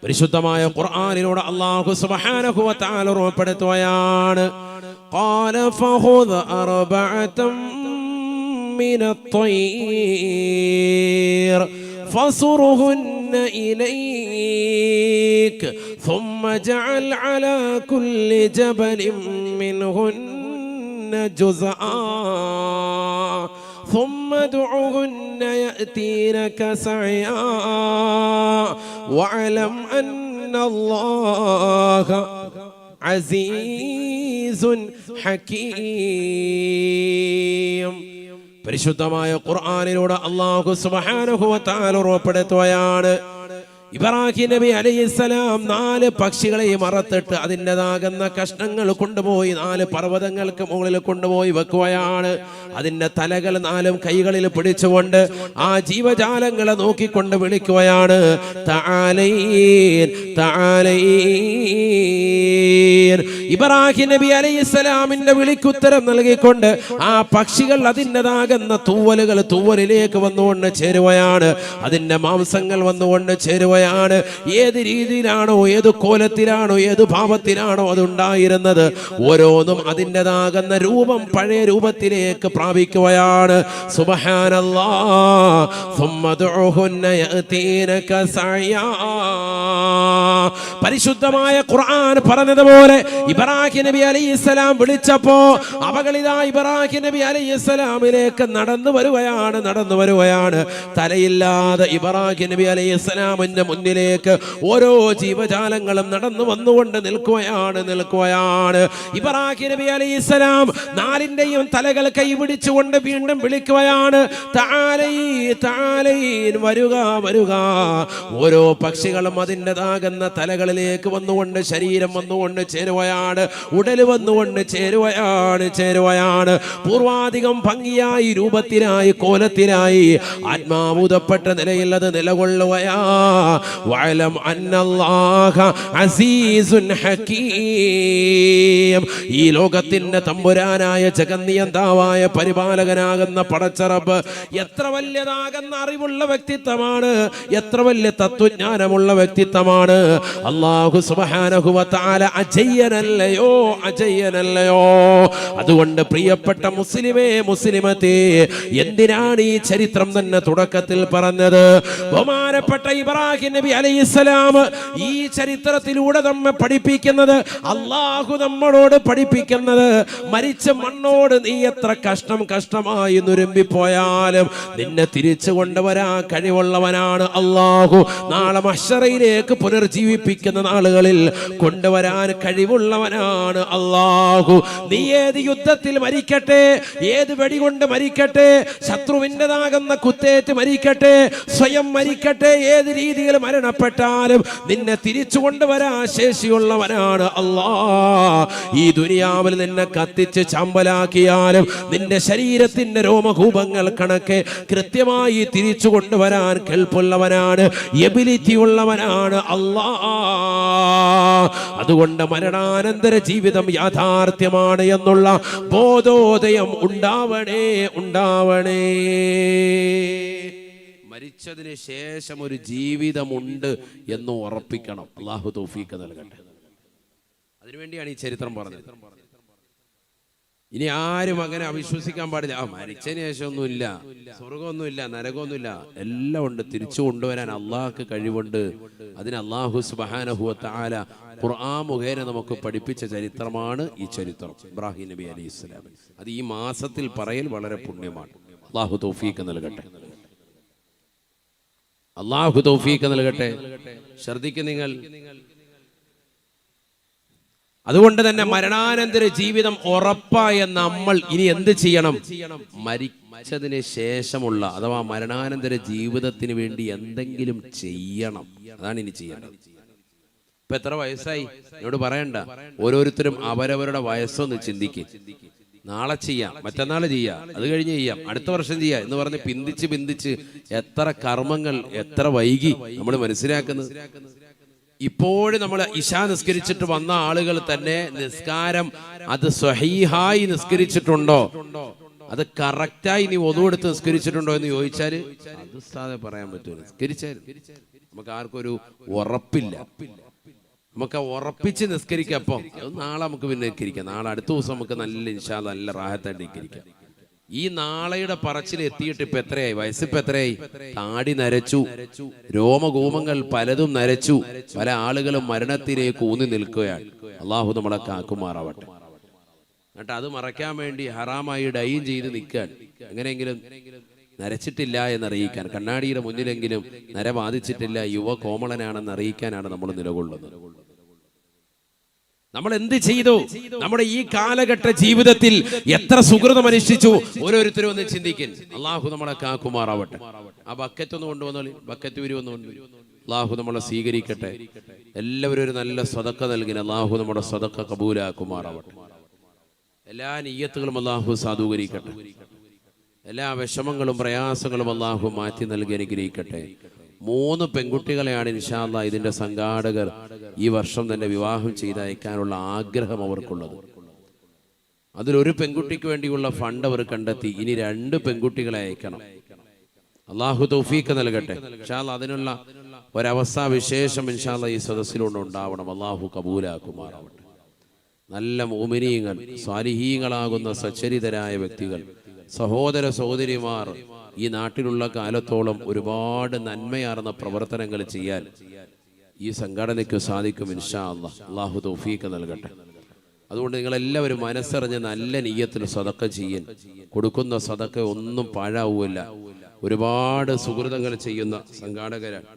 പരിശുദ്ധമായ ഖുർആനിലൂടെ അല്ലാഹു സുബ്ഹാനഹു വ തആല ഓർമ്മപ്പെടുത്തുകയാണ്. ഖാല ഫഖുദ് അർബഅതം മിനത്ത്-ത്വയ്ർ فصرهن إليك ثم اجعل على كل جبل منهن جزءا ثم ادعهن يأتينك سعيا واعلم أن الله عزيز حكيم. പരിശുദ്ധമായ ഖുർആനിലൂടെ അല്ലാഹു സുബ്ഹാനഹു വ തആല ഉറപ്പെടുത്തുകയാണ്. ഇബ്രാഹിം നബി അലൈഹിസ്സലാം 4 പക്ഷികളെയും അറുത്തിട്ട് അതിൻ്റെതാകുന്ന കഷ്ണങ്ങൾ കൊണ്ടുപോയി 4 പർവ്വതങ്ങൾക്ക് മുകളിൽ കൊണ്ടുപോയി വെക്കുകയാണ്. അതിൻ്റെ തലകൾ 4 കൈകളിൽ പിടിച്ചുകൊണ്ട് ആ ജീവജാലങ്ങളെ നോക്കിക്കൊണ്ട് വിളിക്കുകയാണ്, തആലൈൻ തആലൈൻ. ഇബ്രാഹിം നബി അലൈഹിസ്സലാമിന്റെ വിളിക്കുത്തരം നൽകിക്കൊണ്ട് ആ പക്ഷികൾ അതിൻ്റെതാകുന്ന തൂവലിലേക്ക് വന്നുകൊണ്ട് ചേരുകയാണ്. അതിൻ്റെ മാംസങ്ങൾ വന്നുകൊണ്ട് ചേരുകയാണ്. ഏത് രീതിയിലാണോ, ഏത് കോലത്തിലാണോ, ഏത് ഭാവത്തിലാണോ അതുണ്ടായിരുന്നത്, ഓരോന്നും അതിൻ്റെതാകുന്ന രൂപം പഴയ രൂപത്തിലേക്ക് പ്രാപിക്കുകയാണ്. സുബ്ഹാനല്ലാഹ്. പരിശുദ്ധമായ ഖുർആൻ പറഞ്ഞതുപോലെ ഇബ്രാഹിം നബി അലൈഹിസ്സലാം വിളിച്ചപ്പോ അവകളിതാ ഇബ്രാഹിം നബി അലൈഹിസ്സലാമിലേക്ക് നടന്നു വരുകയാണ്. തലയില്ലാതെ ഇബ്രാഹിം നബി അലൈഹിസ്സലാമിന്റെ മുന്നിലേക്ക് ഓരോ ജീവജാലങ്ങളും നടന്നു വന്നുകൊണ്ട് നിൽക്കുകയാണ്. ഇബ്രാഹിം നബി അലൈഹിസ്സലാം 4ന്റെയും തലകൾ കൈപിടിച്ചുകൊണ്ട് വീണ്ടും വിളിക്കുകയാണ്, തആലൈൻ വരുക. ഓരോ പക്ഷികളും അതിൻ്റെതാകുന്ന തലകളിലേക്ക് കലകളിലേക്ക് വന്നുകൊണ്ട് ശരീരം വന്നുകൊണ്ട് ചേരുവയാണ്, ഉടല് വന്നുകൊണ്ട് ചേരുവയാണ്. പൂർവാധികം ഭംഗിയായി, രൂപത്തിനായി, കോലത്തിനായി, ആത്മാവുതപ്പെട്ട നിലയിൽ അത് നിലകൊള്ളുകയാ. വഅലം അന്നല്ലാഹ അസീസുൻ ഹകീം. ഈ ലോകത്തിന്റെ തമ്പുരാനായ ജഗന്നിയന്താവായ പരിപാലകനാകുന്ന പടച്ചറബ് എത്ര വലിയതാകുന്ന അറിവുള്ള വ്യക്തിത്വമാണ്, എത്ര വലിയ തത്വജ്ഞാനമുള്ള വ്യക്തിത്വമാണ്. അല്ലാഹു സുബ്ഹാനഹു വ തആല അജയ്യനല്ലയോ. അതുകൊണ്ട് പ്രിയപ്പെട്ട മുസ്ലിമേ, മുസ്ലിമത്തേ, എന്തിനാണ് ഈ ചരിത്രം തന്നെ തുടക്കത്തിൽ പറഞ്ഞത്? ബഹുമാനപ്പെട്ട ഇബ്രാഹിം നബി അലൈഹിസ്സലാം ഈ ചരിത്രത്തിലൂടെ നമ്മെ പഠിപ്പിക്കുന്നത്, അല്ലാഹു നമ്മളോട് പഠിപ്പിക്കുന്നത്, മരിച്ച മണ്ണോട് നീ എത്ര കഷ്ടമായി നുരുമ്പിപ്പോയാലും നിന്നെ തിരിച്ചു കൊണ്ടുവരാൻ കഴിവുള്ളവനാണ് അല്ലാഹു. നാളെ മഹ്ശറയിലേക്ക് പുനർജീവിപ്പിക്കുന്ന നാളുകളിൽ കൊണ്ടുവരാൻ കഴിവുള്ളവനാണ് അല്ലാഹു. നീ ഏത് യുദ്ധത്തിൽ മരിക്കട്ടെ, ഏത് വെടികൊണ്ട് മരിക്കട്ടെ, ശത്രുവിൻ്റെതാകുന്ന കുത്തേറ്റ് മരിക്കട്ടെ, സ്വയം മരിക്കട്ടെ, ഏത് രീതിയിൽ മരണപ്പെട്ടാലും നിന്നെ തിരിച്ചു കൊണ്ടുവരാൻ ശേഷിയുള്ളവനാണ് അല്ലാഹ്. ഈ ദുനിയാവിൽ നിന്നെ കത്തിച്ച് ചാമ്പലാക്കിയാലും നിന്റെ ശരീരത്തിന്റെ രോമകൂപങ്ങൾ കണക്കെ കൃത്യമായി തിരിച്ചു കൊണ്ടുവരാൻ കെൽപ്പുള്ളവനാണ്, എബിലിറ്റി ഉള്ളവനാണ് അല്ലാഹ്. അതുകൊണ്ട് മരണാനന്തര ജീവിതം യാഥാർത്ഥ്യമാണ് എന്നുള്ള ബോധോദയം ഉണ്ടാവണേ. മരിച്ചതിന് ശേഷം ഒരു ജീവിതമുണ്ട് എന്ന് ഉറപ്പിക്കണം. അല്ലാഹു തൗഫീഖ് നൽകട്ടെ. അതിനുവേണ്ടിയാണ് ഈ ചരിത്രം പറഞ്ഞത്. ഇനി ആരും അങ്ങനെ അവിശ്വസിക്കാൻ പാടില്ല. മരിച്ചതിന് ശേഷം ഒന്നുമില്ല, സ്വർഗമൊന്നുമില്ല, നരകമൊന്നുമില്ല, എല്ലാം ഉണ്ട്. തിരിച്ചു കൊണ്ടുവരാൻ അള്ളാഹ്ക്ക് കഴിവുണ്ട്. അതിന് അല്ലാഹു സുബ്ഹാനഹു വ തആല ഖുർആൻ മുഖേന നമുക്ക് പഠിപ്പിച്ച ചരിത്രമാണ് ഈ ചരിത്രം, ഇബ്രാഹിം നബി അലൈഹിസ്സലാം. അത് ഈ മാസത്തിൽ പറയൽ വളരെ പുണ്യമാണ്. അല്ലാഹു തൗഫീഖ് നൽകട്ടെ. അല്ലാഹു തൗഫീഖ് നൽകട്ടെ. ശ്രദ്ധിക്കുക നിങ്ങൾ. അതുകൊണ്ട് തന്നെ മരണാനന്തര ജീവിതം ഉറപ്പായ നമ്മൾ ഇനി എന്ത് ചെയ്യണം? മരിച്ചതിന് ശേഷമുള്ള അഥവാ മരണാനന്തര ജീവിതത്തിന് വേണ്ടി എന്തെങ്കിലും ചെയ്യണം. അതാണ് ഇനി ചെയ്യേണ്ടത്. ഇപ്പൊ എത്ര വയസ്സായി എന്നോട് പറയണ്ട. ഓരോരുത്തരും അവരവരുടെ വയസ്സൊന്ന് ചിന്തിക്കും. നാളെ ചെയ്യാം, മറ്റന്നാൾ ചെയ്യാം, അത് കഴിഞ്ഞ് ചെയ്യാം, അടുത്ത വർഷം ചെയ്യാം എന്ന് പറഞ്ഞ് പിന്തിച്ച് എത്ര കർമ്മങ്ങൾ എത്ര വൈകി നമ്മൾ മനസ്സിലാക്കുന്നത്. ഇപ്പോഴും നമ്മൾ ഇശാ നിസ്കരിച്ചിട്ട് വന്ന ആളുകൾ തന്നെ നിസ്കാരം അത് സ്വഹീഹായി നിസ്കരിച്ചിട്ടുണ്ടോ, അത് കറക്റ്റായി നീ ഒതുവെടുത്ത് നിസ്കരിച്ചിട്ടുണ്ടോ എന്ന് ചോദിച്ചാൽ അത് സാധനം പറയാൻ പറ്റൂല. നിസ്കരിച്ചാലും നമുക്ക് ആർക്കും ഒരു ഉറപ്പില്ല. നമുക്ക് ഉറപ്പിച്ച് നിസ്കരിക്കാം. അപ്പം നാളെ നമുക്ക് പിന്നെ നിസ്കരിക്കാം, നാളെ അടുത്ത ദിവസം നമുക്ക് നല്ല ഇൻഷാ അല്ലാഹ് നല്ല റാഹത്തായിട്ട് നിസ്കരിക്കാം. ഈ നാളെയുടെ പറച്ചിൽ എത്തിയിട്ട് ഇപ്പൊ എത്രയായി? വയസ്സിപ്പോ എത്രയായി? താടി നരച്ചു, രോമകൂമങ്ങൾ പലതും നരച്ചു, പല ആളുകളും മരണത്തിലേക്ക് ഊന്നി നിൽക്കുകയാണ്. അള്ളാഹു നമ്മളെ കാക്കുമാറാവട്ടെ. എന്നിട്ട് അത് മറയ്ക്കാൻ വേണ്ടി ഹറാമായി ഡൈയും ചെയ്ത് നിൽക്കാൻ, എങ്ങനെയെങ്കിലും നരച്ചിട്ടില്ല എന്നറിയിക്കാൻ, കണ്ണാടിയുടെ മുന്നിലെങ്കിലും നര ബാധിച്ചിട്ടില്ല, യുവ കോമളനാണെന്ന് അറിയിക്കാനാണ് നമ്മൾ നിലകൊള്ളുന്നത്. നമ്മൾ എന്ത് ചെയ്തു? നമ്മുടെ ഈ കാലഘട്ട ജീവിതത്തിൽ എത്ര സുഹൃതം അനുഷ്ഠിച്ചു? ഓരോരുത്തരും ഒന്ന് ചിന്തിക്കും. അള്ളാഹു നമ്മളെ കാക്കുമാറാവട്ടെ. ആ ബക്കറ്റ് ഒന്ന് കൊണ്ടുവന്നോളി, ബക്കറ്റ് ഒന്ന് കൊണ്ടുവരും. അള്ളാഹു നമ്മളെ സ്വീകരിക്കട്ടെ. എല്ലാവരും ഒരു നല്ല സ്വതക്ക നൽകി അള്ളാഹു നമ്മുടെ സ്വതക്ക കബൂലാക്കുമാറാവട്ടെ. എല്ലാ നിയ്യത്തുകളും അള്ളാഹു സാധൂകരിക്കട്ടെ. എല്ലാ വിഷമങ്ങളും പ്രയാസങ്ങളും അള്ളാഹു മാറ്റി നൽകി അനുഗ്രഹിക്കട്ടെ. 3 പെൺകുട്ടികളെയാണ് ഇൻഷാ അല്ലാഹ് ഇതിന്റെ സംഘാടകർ ഈ വർഷം തന്നെ വിവാഹം ചെയ്തയക്കാനുള്ള ആഗ്രഹം അവർക്കുള്ളത്. അതിലൊരു പെൺകുട്ടിക്ക് വേണ്ടിയുള്ള ഫണ്ട് അവർ കണ്ടെത്തി. ഇനി 2 പെൺകുട്ടികളെ അയക്കണം. അള്ളാഹു തൗഫീഖ് നൽകട്ടെ. ഇൻഷാ അല്ലാഹ് അതിനുള്ള ഒരവസ്ഥ വിശേഷം ഇൻഷാ അല്ലാഹ് ഈ സദസ്സിലൂടെ ഉണ്ടാവണം. അള്ളാഹു കബൂലാക്കുമാറാവട്ടെ. നല്ല മുഅ്മിനീങ്ങൾ, സ്വാലിഹീങ്ങളാകുന്ന സച്ചരിതരായ വ്യക്തികൾ, സഹോദര സഹോദരിമാർ ഈ നാട്ടിലുള്ള കാലത്തോളം ഒരുപാട് നന്മയാർന്ന പ്രവർത്തനങ്ങൾ ചെയ്യാൻ ഈ സംഘടനയ്ക്ക് സാധിക്കും ഇൻഷാ അല്ലാഹ്. അല്ലാഹു തൗഫീഖ് നൽകട്ടെ. അതുകൊണ്ട് നിങ്ങളെല്ലാവരും മനസ്സറിഞ്ഞ് നല്ല നിയ്യത്തിൽ സദഖ ചെയ്യൻ. കൊടുക്കുന്ന സദഖ ഒന്നും പാഴാവൂല്ല. ഒരുപാട് സുഹൃതങ്ങൾ ചെയ്യുന്ന സംഘാടകരാണ്.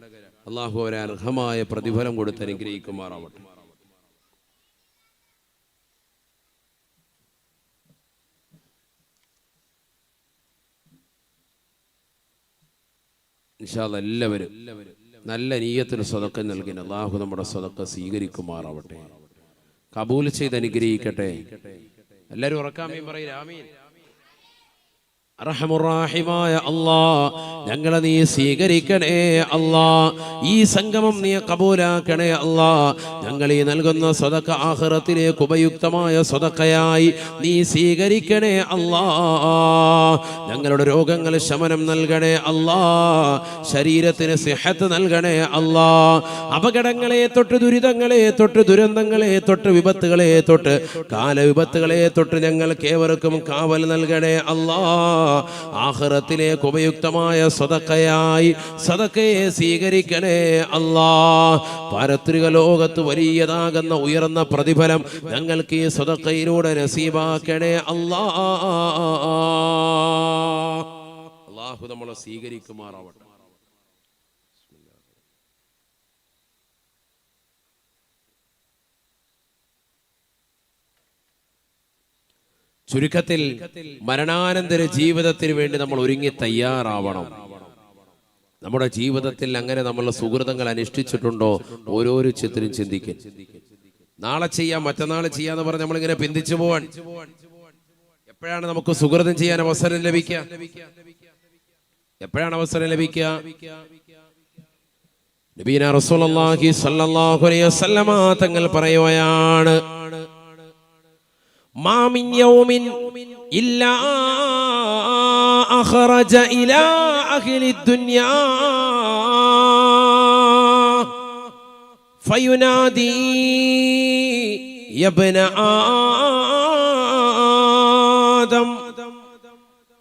അല്ലാഹു അവരെ അർഹമായ പ്രതിഫലം കൊടുത്ത് അനുഗ്രഹിക്കുമാറാവട്ടെ. ഇൻഷാ അല്ലാഹ് എല്ലാവരും നല്ല നീയത്തിന് സ്വതക്ക നൽകിന് അള്ളാഹു നമ്മുടെ സ്വതക്ക സ്വീകരിക്കുമാറാവട്ടെ, കബൂൽ ചെയ്ത് അനുഗ്രഹിക്കട്ടെ. എല്ലാവരും ഉറക്കാമീൻ പറയില്ല. ആമീൻ. അർഹമുർറാഹിമായ അല്ലാ, ഞങ്ങളെ നീ സ്വീകരിക്കണേ അല്ലാ. ഈ സംഗമം നീ കബൂലാക്കണേ അല്ലാ. ഞങ്ങൾ ഈ നൽകുന്ന സ്വതക്ക ആഖിറത്തിലേക്ക് ഉപയുക്തമായ സ്വതക്കയായി നീ സ്വീകരിക്കണേ അല്ലാ. ഞങ്ങളുടെ രോഗങ്ങൾ ശമനം നൽകണേ അല്ലാ. ശരീരത്തിന് സിഹത്ത് നൽകണേ അല്ലാ. അപകടങ്ങളെ തൊട്ട്, ദുരിതങ്ങളെ തൊട്ട്, ദുരന്തങ്ങളെ തൊട്ട്, വിപത്തുകളെ തൊട്ട്, കാലവിപത്തുകളെ തൊട്ട് ഞങ്ങൾക്ക് ഏവർക്കും കാവൽ നൽകണേ അല്ലാ. ആഖിറത്തിലേക്ക് ഉപയുക്തമായ സദഖയായി സദഖയെ സ്വീകരിക്കണേ അല്ലാ. പാരത്രിക ലോകത്ത് വലിയതാകുന്ന ഉയർന്ന പ്രതിഫലം ഞങ്ങൾക്ക് ഈ സദഖയിലൂടെ നസീബാക്കണേ അല്ലാ. അല്ലാഹു നമ്മളെ സ്വീകരിക്കുമാറാവട്ടെ. ചുരുക്കത്തിൽ മരണാനന്തര ജീവിതത്തിന് വേണ്ടി നമ്മൾ ഒരുങ്ങി തയ്യാറാവണം. നമ്മുടെ ജീവിതത്തിൽ അങ്ങനെ നമ്മളെ സുഹൃതങ്ങൾ അനുഷ്ഠിച്ചിട്ടുണ്ടോ? ഓരോരോ ചിത്രം ചിന്തിക്കും. നാളെ ചെയ്യാം, മറ്റന്നാൾ ചെയ്യാന്ന് പറഞ്ഞ് നമ്മളിങ്ങനെ പിന്തിച്ചു പോവാൻ. എപ്പോഴാണ് നമുക്ക് സുഹൃതം ചെയ്യാൻ അവസരം ലഭിക്കുക? എപ്പോഴാണ് അവസരം ലഭിക്കുക? നബീന റസൂലുള്ളാഹി സ്വല്ലല്ലാഹു അലൈഹി വസല്ലമ തങ്ങൾ പറയുകയാണ്, മാ മിൻ യൗമിൻ ഇല്ലാ അഖറജ ഇലാ അഹ്ലി ദുനിയാ ഫയുനാദി യബ്ന ആദം.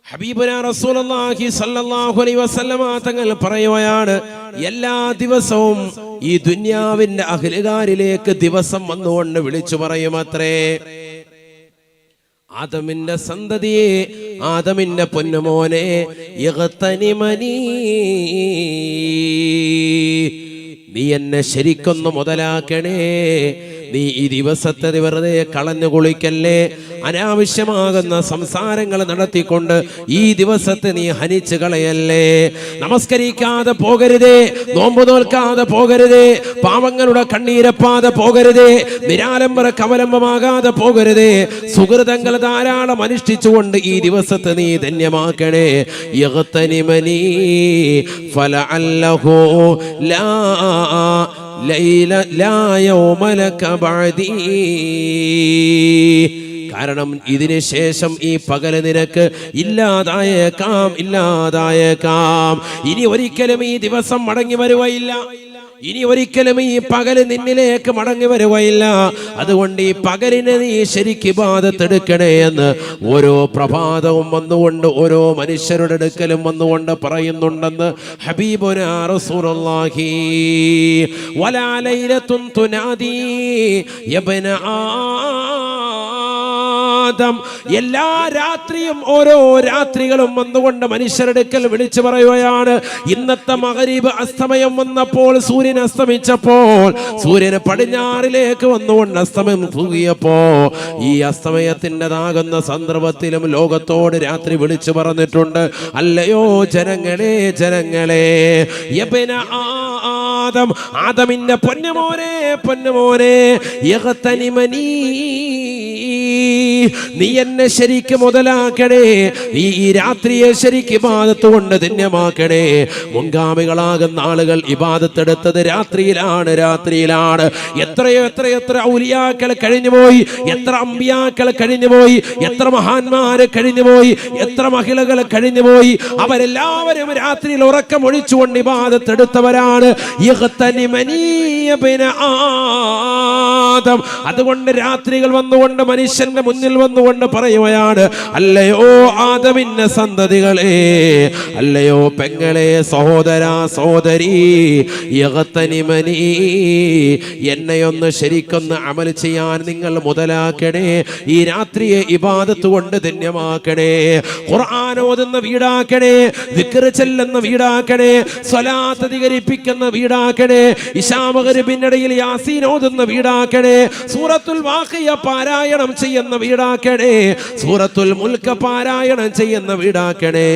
ഹബീബുന റസൂലുള്ളാഹി സ്വല്ലല്ലാഹു അലൈഹി വസല്ലമ തങ്ങൾ പറയുകയാണ്, എല്ലാ ദിവസവും ഈ ദുനിയാവിന്റെ അഹ്ലുകാരിലേക്ക് ദിവസം വന്നുകൊണ്ട് വിളിച്ചു പറയുമത്രേ, ആദമിന്റെ സന്തതിയെ, ആദമിന്റെ പൊന്നുമോനെ, ഇഗ്തനിമനി, നീ എന്നെ ശരിക്കൊന്ന് മുതലാക്കണേ. നീ ഈ ദിവസത്തെ വെറുതെ കളഞ്ഞു കുളിക്കല്ലേ. അനാവശ്യമാകുന്ന സംസാരങ്ങൾ നടത്തിക്കൊണ്ട് ഈ ദിവസത്തെ നീ ഹനിച്ചു കളയല്ലേ. നമസ്കരിക്കാതെ പോകരുതേ, നോമ്പ് നോൽക്കാതെ പോകരുതേ, പാവങ്ങളുടെ കണ്ണീരപ്പാതെ പോകരുതേ, നിരാലംബര കവലംബമാകാതെ പോകരുതേ. സുഹൃതങ്ങൾ ധാരാളം അനുഷ്ഠിച്ചുകൊണ്ട് ഈ ദിവസത്തെ നീ ധന്യമാക്കണേ. യഗ്തനിമനി ഫലഅല്ലഹു ലാ ലൈല ലാ യൗമ ലക ബഅദി. കാരണം ഇതിന് ശേഷം ഈ പകല് നിനക്ക് ഇല്ലാതായേക്കാം, ഇല്ലാതായേക്കാം. ഇനി ഒരിക്കലും ഈ ദിവസം മടങ്ങി വരുകയില്ല. ഇനി ഒരിക്കലും ഈ പകല് നിന്നിലേക്ക് മടങ്ങി വരുകയില്ല. അതുകൊണ്ട് ഈ പകലിനെ നീ ശരിക്ക് ഇബാദത്തെടുക്കണേ എന്ന് ഓരോ പ്രഭാതവും വന്നുകൊണ്ട്, ഓരോ മനുഷ്യരുടെ അടുക്കലും വന്നുകൊണ്ട് പറയുന്നുണ്ടെന്ന് ഹബീബുനാ റസൂലുള്ളാഹി. വലാ ലൈലത്തുൻ തുനാദി യബ്ന ആദം. എല്ലാ രാത്രിയും, ഓരോ രാത്രികളും വന്നുകൊണ്ട് മനുഷ്യരുടെ അടുക്കൽ വിളിച്ചു പറയുകയാണ്. ഇന്നത്തെ മഗ്രിബ് അസ്തമയം വന്നപ്പോൾ, സൂര്യൻ അസ്തമിച്ചപ്പോൾ, സൂര്യന് പടിഞ്ഞാറിലേക്ക് വന്നുകൊണ്ട് അസ്തമയം തൂകിയപ്പോ, ഈ അസ്തമയത്തിൻ്റെതാകുന്ന സന്ദർഭത്തിലും ലോകത്തോട് രാത്രി വിളിച്ചു പറഞ്ഞിട്ടുണ്ട്, അല്ലയോ ജനങ്ങളെ, ജനങ്ങളെ, യബ്ന ആദം, ആദമിന്റെ പൊന്നുമോനെ, പൊന്നുമോനെ, യഗ്തനിമനി, നീ എന്നെ ശരിക്ക് മുതലാക്കണേ. നീ ഈ രാത്രിയെ ശരിക്ക് ഇബാദത്ത് കൊണ്ട് ധന്യമാക്കണേ. മുൻഗാമികളാകുന്ന ആളുകൾ ഇബാദത്തെടുത്തത് രാത്രിയിലാണ്, രാത്രിയിലാണ്. എത്രയോ എത്ര ഔലിയാക്കൾ കഴിഞ്ഞുപോയി, എത്ര അമ്പിയാക്കൾ കഴിഞ്ഞുപോയി, എത്ര മഹാന്മാര് കഴിഞ്ഞുപോയി, എത്ര മഹിളകൾ കഴിഞ്ഞുപോയി. അവരെല്ലാവരും രാത്രിയിൽ ഉറക്കമൊഴിച്ചുകൊണ്ട് ഇബാദത്തെടുത്തവരാണ്. ആദം. അതുകൊണ്ട് രാത്രികൾ വന്നുകൊണ്ട് മനുഷ്യന്റെ മുന്നിൽ വന്നുകൊണ്ട് പറയുകയാണ്, അല്ലയോ ആദമിന്റെ സന്തതികളെ, അല്ലയോ പെങ്ങളെ, സഹോദര സഹോദരി, യഗ്തനിമനി, എന്നെയൊന്ന് ശരിക്കൊന്ന് അമൽ ചെയ്യാൻ നിങ്ങൾ മുതലാക്കണേ. ഈ രാത്രിയെ ഇബാദത്ത് കൊണ്ട് ധന്യമാക്കണേ. ഖുർആൻ ഓതുന്ന വീടാക്കണേ, ദിക്ർ ചൊല്ലുന്ന വീടാക്കണേ, സ്വലാത്ത് അധികരിപ്പിക്കുന്ന വീടാക്കണേ, ഇശാ മഗ്രിബിനിടയിൽ യാസീൻ ഓതുന്ന വീടാക്കണേ. വീടാക്കണേ. സൂറത്തുൽ വാഖിയ പാരായണം ചെയ്യുന്ന വീടാക്കണേ. സൂറത്തുൽ മുൽക്ക് പാരായണം ചെയ്യുന്ന വീടാക്കണേ.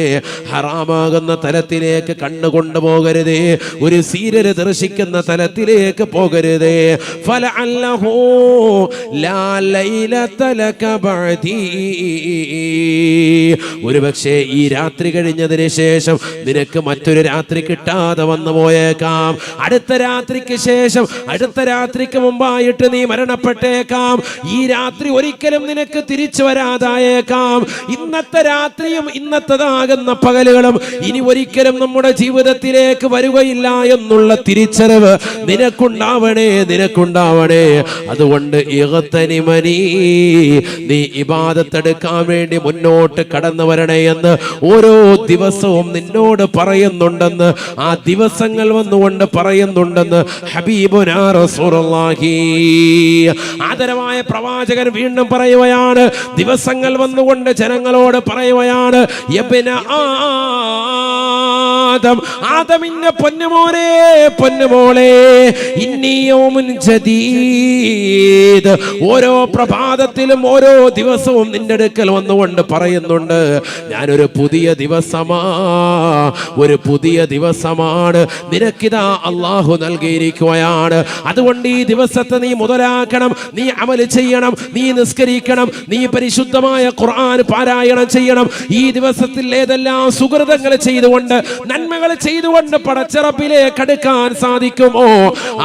ഹറാമാകുന്ന തലത്തിലേക്ക് കണ്ണുകൊണ്ട് പോകരുതേ. ഒരു സീരിയൽ ദർശിക്കുന്ന തലത്തിലേക്ക് പോകരുതേ. ഫലഅല്ലഹു ലാ ലൈലത ലക ബഅദി. ഒരുപക്ഷേ ഈ രാത്രി കഴിഞ്ഞതിന് ശേഷം നിനക്ക് മറ്റൊരു രാത്രി കിട്ടാതെ വന്നു പോയേക്കാം. അടുത്ത രാത്രിക്ക് ശേഷം, അടുത്ത രാത്രിക്ക് മുമ്പായിട്ട് നീ മരണപ്പെട്ടേക്കാം. ഈ രാത്രി ഒരിക്കലും നിനക്ക് തിരിച്ചു വരാതായേക്കാം. ഇന്നത്തെ രാത്രിയും ഇന്നത്തേതാകുന്ന പകലുകളും ഇനി ഒരിക്കലും നമ്മുടെ ജീവിതത്തിലേക്ക് വരികയില്ല എന്നുള്ള തിരിച്ചറിവ് നിനക്കുണ്ടാവണേ, നിനക്കുണ്ടാവണേ. അതുകൊണ്ട് ഇഗ്തനിമനി, നീ ഇബാദത്തെടുക്കാൻ വേണ്ടി മുന്നോട്ട് കടന്നു വരണേ എന്ന് ഓരോ ദിവസവും നിന്നോട് പറയുന്നുണ്ടെന്ന്, ആ ദിവസങ്ങൾ വന്നുകൊണ്ട് പറയുന്നുണ്ടെന്ന് ഹബീബുനാ റസൂലുള്ളാഹി. ആദരവായ പ്രവാചകൻ വീണ്ടും പറയുകയാണ്, ദിവസങ്ങൾ വന്നുകൊണ്ട് ജനങ്ങളോട് പറയുകയാണ്, യബ്ന ആദം, ആദമിന്റെ പൊന്നുമോനെ, പൊന്നുമോളെ, ഇന്നി യൗമുൻ ജദീദ്. ഓരോ പ്രഭാതത്തിലും ഓരോ ദിവസവും നിന്റെ അടുക്കൽ വന്നുകൊണ്ട് പറയുന്നുണ്ട്, ഞാനൊരു പുതിയ ദിവസമാ, ഒരു പുതിയ ദിവസമാണ് നിനക്കിതാ അള്ളാഹു നൽകിയിരിക്കുകയാണ്. അതുകൊണ്ട് ഈ ദിവസത്തെ നീ മുതലാക്കണം, നീ അമൽ ചെയ്യണം, നീ നിസ്കരിക്കണം, നീ പരിശുദ്ധമായ ഖുർആൻ പാരായണം ചെയ്യണം. ഈ ദിവസത്തിൽ ഏതെല്ലാം സുകൃതങ്ങൾ ചെയ്തുകൊണ്ട്, നന്മകൾ ചെയ്തുകൊണ്ട് പടച്ചറപ്പിലേക്ക് അടുക്കാൻ സാധിക്കുമോ,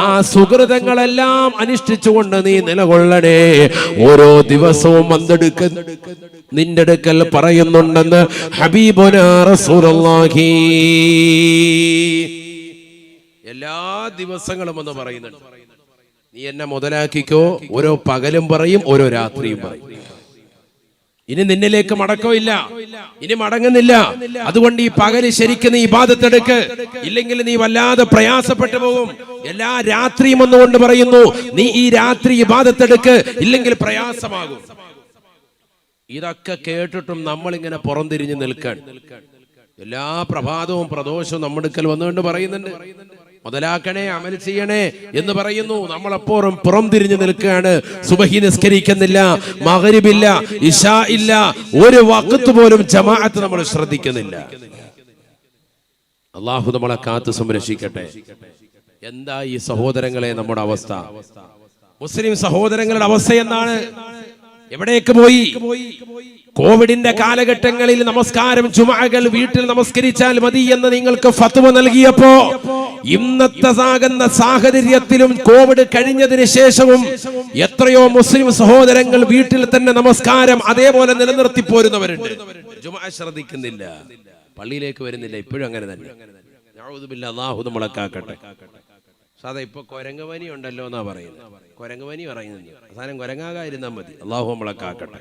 ആ സുകൃതങ്ങളെല്ലാം അനുഷ്ഠിച്ചുകൊണ്ട് നീ നിലകൊള്ളണേ. ഓരോ ദിവസവും നിന്റെ അടുക്കൽ പറയുന്നുണ്ടെന്ന് ഹബീബുനാ റസൂലുള്ളാഹി. എല്ലാ ദിവസങ്ങളും എന്ന് പറയുന്നുണ്ട്, നീ എന്നെ മുതലാക്കിക്കോ. ഓരോ പകലും പറയും, ഓരോ രാത്രിയും പറയും. ഇനി നിന്നിലേക്ക് മടക്കമില്ല, ഇനി മടങ്ങുന്നില്ല. അതുകൊണ്ട് ഈ പകല് ശരിക്കും നീ ഇബാദത്തെടുക്ക്, ഇല്ലെങ്കിൽ നീ വല്ലാതെ പ്രയാസപ്പെട്ടു പോകും. എല്ലാ രാത്രിയും ഒന്നുകൊണ്ട് പറയുന്നു, നീ ഈ രാത്രി ഇബാദത്തെടുക്ക്, ഇല്ലെങ്കിൽ പ്രയാസമാകും. ഇതൊക്കെ കേട്ടിട്ടും നമ്മളിങ്ങനെ പുറംതിരിഞ്ഞ് നിൽക്കാൻ, എല്ലാ പ്രഭാതവും പ്രദോഷവും നമ്മുടെ അടുക്കൽ വന്നുകൊണ്ട് പറയുന്നുണ്ട്, മുതലാക്കണേ, അമൽ ചെയ്യണേ എന്ന് പറയുന്നു. നമ്മളെപ്പോഴും പുറംതിരിഞ്ഞ് നിൽക്കുകയാണ്. സുബഹി നിസ്കരിക്കുന്നില്ല, മഗ്രിബില്ല, ഇശാ ഇല്ല, ഒരു വഖത്ത് പോലും ജമാഅത്ത് നമ്മൾ ശ്രദ്ധിക്കുന്നില്ല. അല്ലാഹു നമ്മളെ കാത്തു സംരക്ഷിക്കട്ടെ. എന്താ ഈ സഹോദരങ്ങളെ നമ്മുടെ അവസ്ഥ? മുസ്ലിം സഹോദരങ്ങളുടെ അവസ്ഥ എന്താണ്? എവിടേക്ക് പോയി? കോവിഡിന്റെ കാലഘട്ടങ്ങളിൽ നമസ്കാരം, ജുമുഅകൾ വീട്ടിൽ നമസ്കരിച്ചാൽ മതി എന്ന് നിങ്ങൾക്ക് ഫത്വ നൽകിയപ്പോ, ഇന്നത്തെ സാഹചര്യത്തിലും കോവിഡ് കഴിഞ്ഞതിന് ശേഷവും എത്രയോ മുസ്ലിം സഹോദരങ്ങൾ വീട്ടിൽ തന്നെ നമസ്കാരം അതേപോലെ നിലനിർത്തി പോരുന്നവരുണ്ട്. ജുമുഅ ശ്രദ്ധിക്കുന്നില്ല, പള്ളിയിലേക്ക് വരുന്നില്ല. ഇപ്പോഴും അങ്ങനെ തന്നെ. നഊദു ബില്ലാഹ്, അല്ലാഹു നമ്മളെ കാക്കട്ടെ. സാധാ ഇപ്പൊ കുരങ്ങുപനി ഉണ്ടല്ലോ എന്നാ പറയുന്നത്. കുരങ്ങുപനി പറയുന്നില്ല, അവസാനം കുരങ്ങാകാതിരുന്നാൽ മതി. അല്ലാഹു നമ്മളെ കാക്കട്ടെ.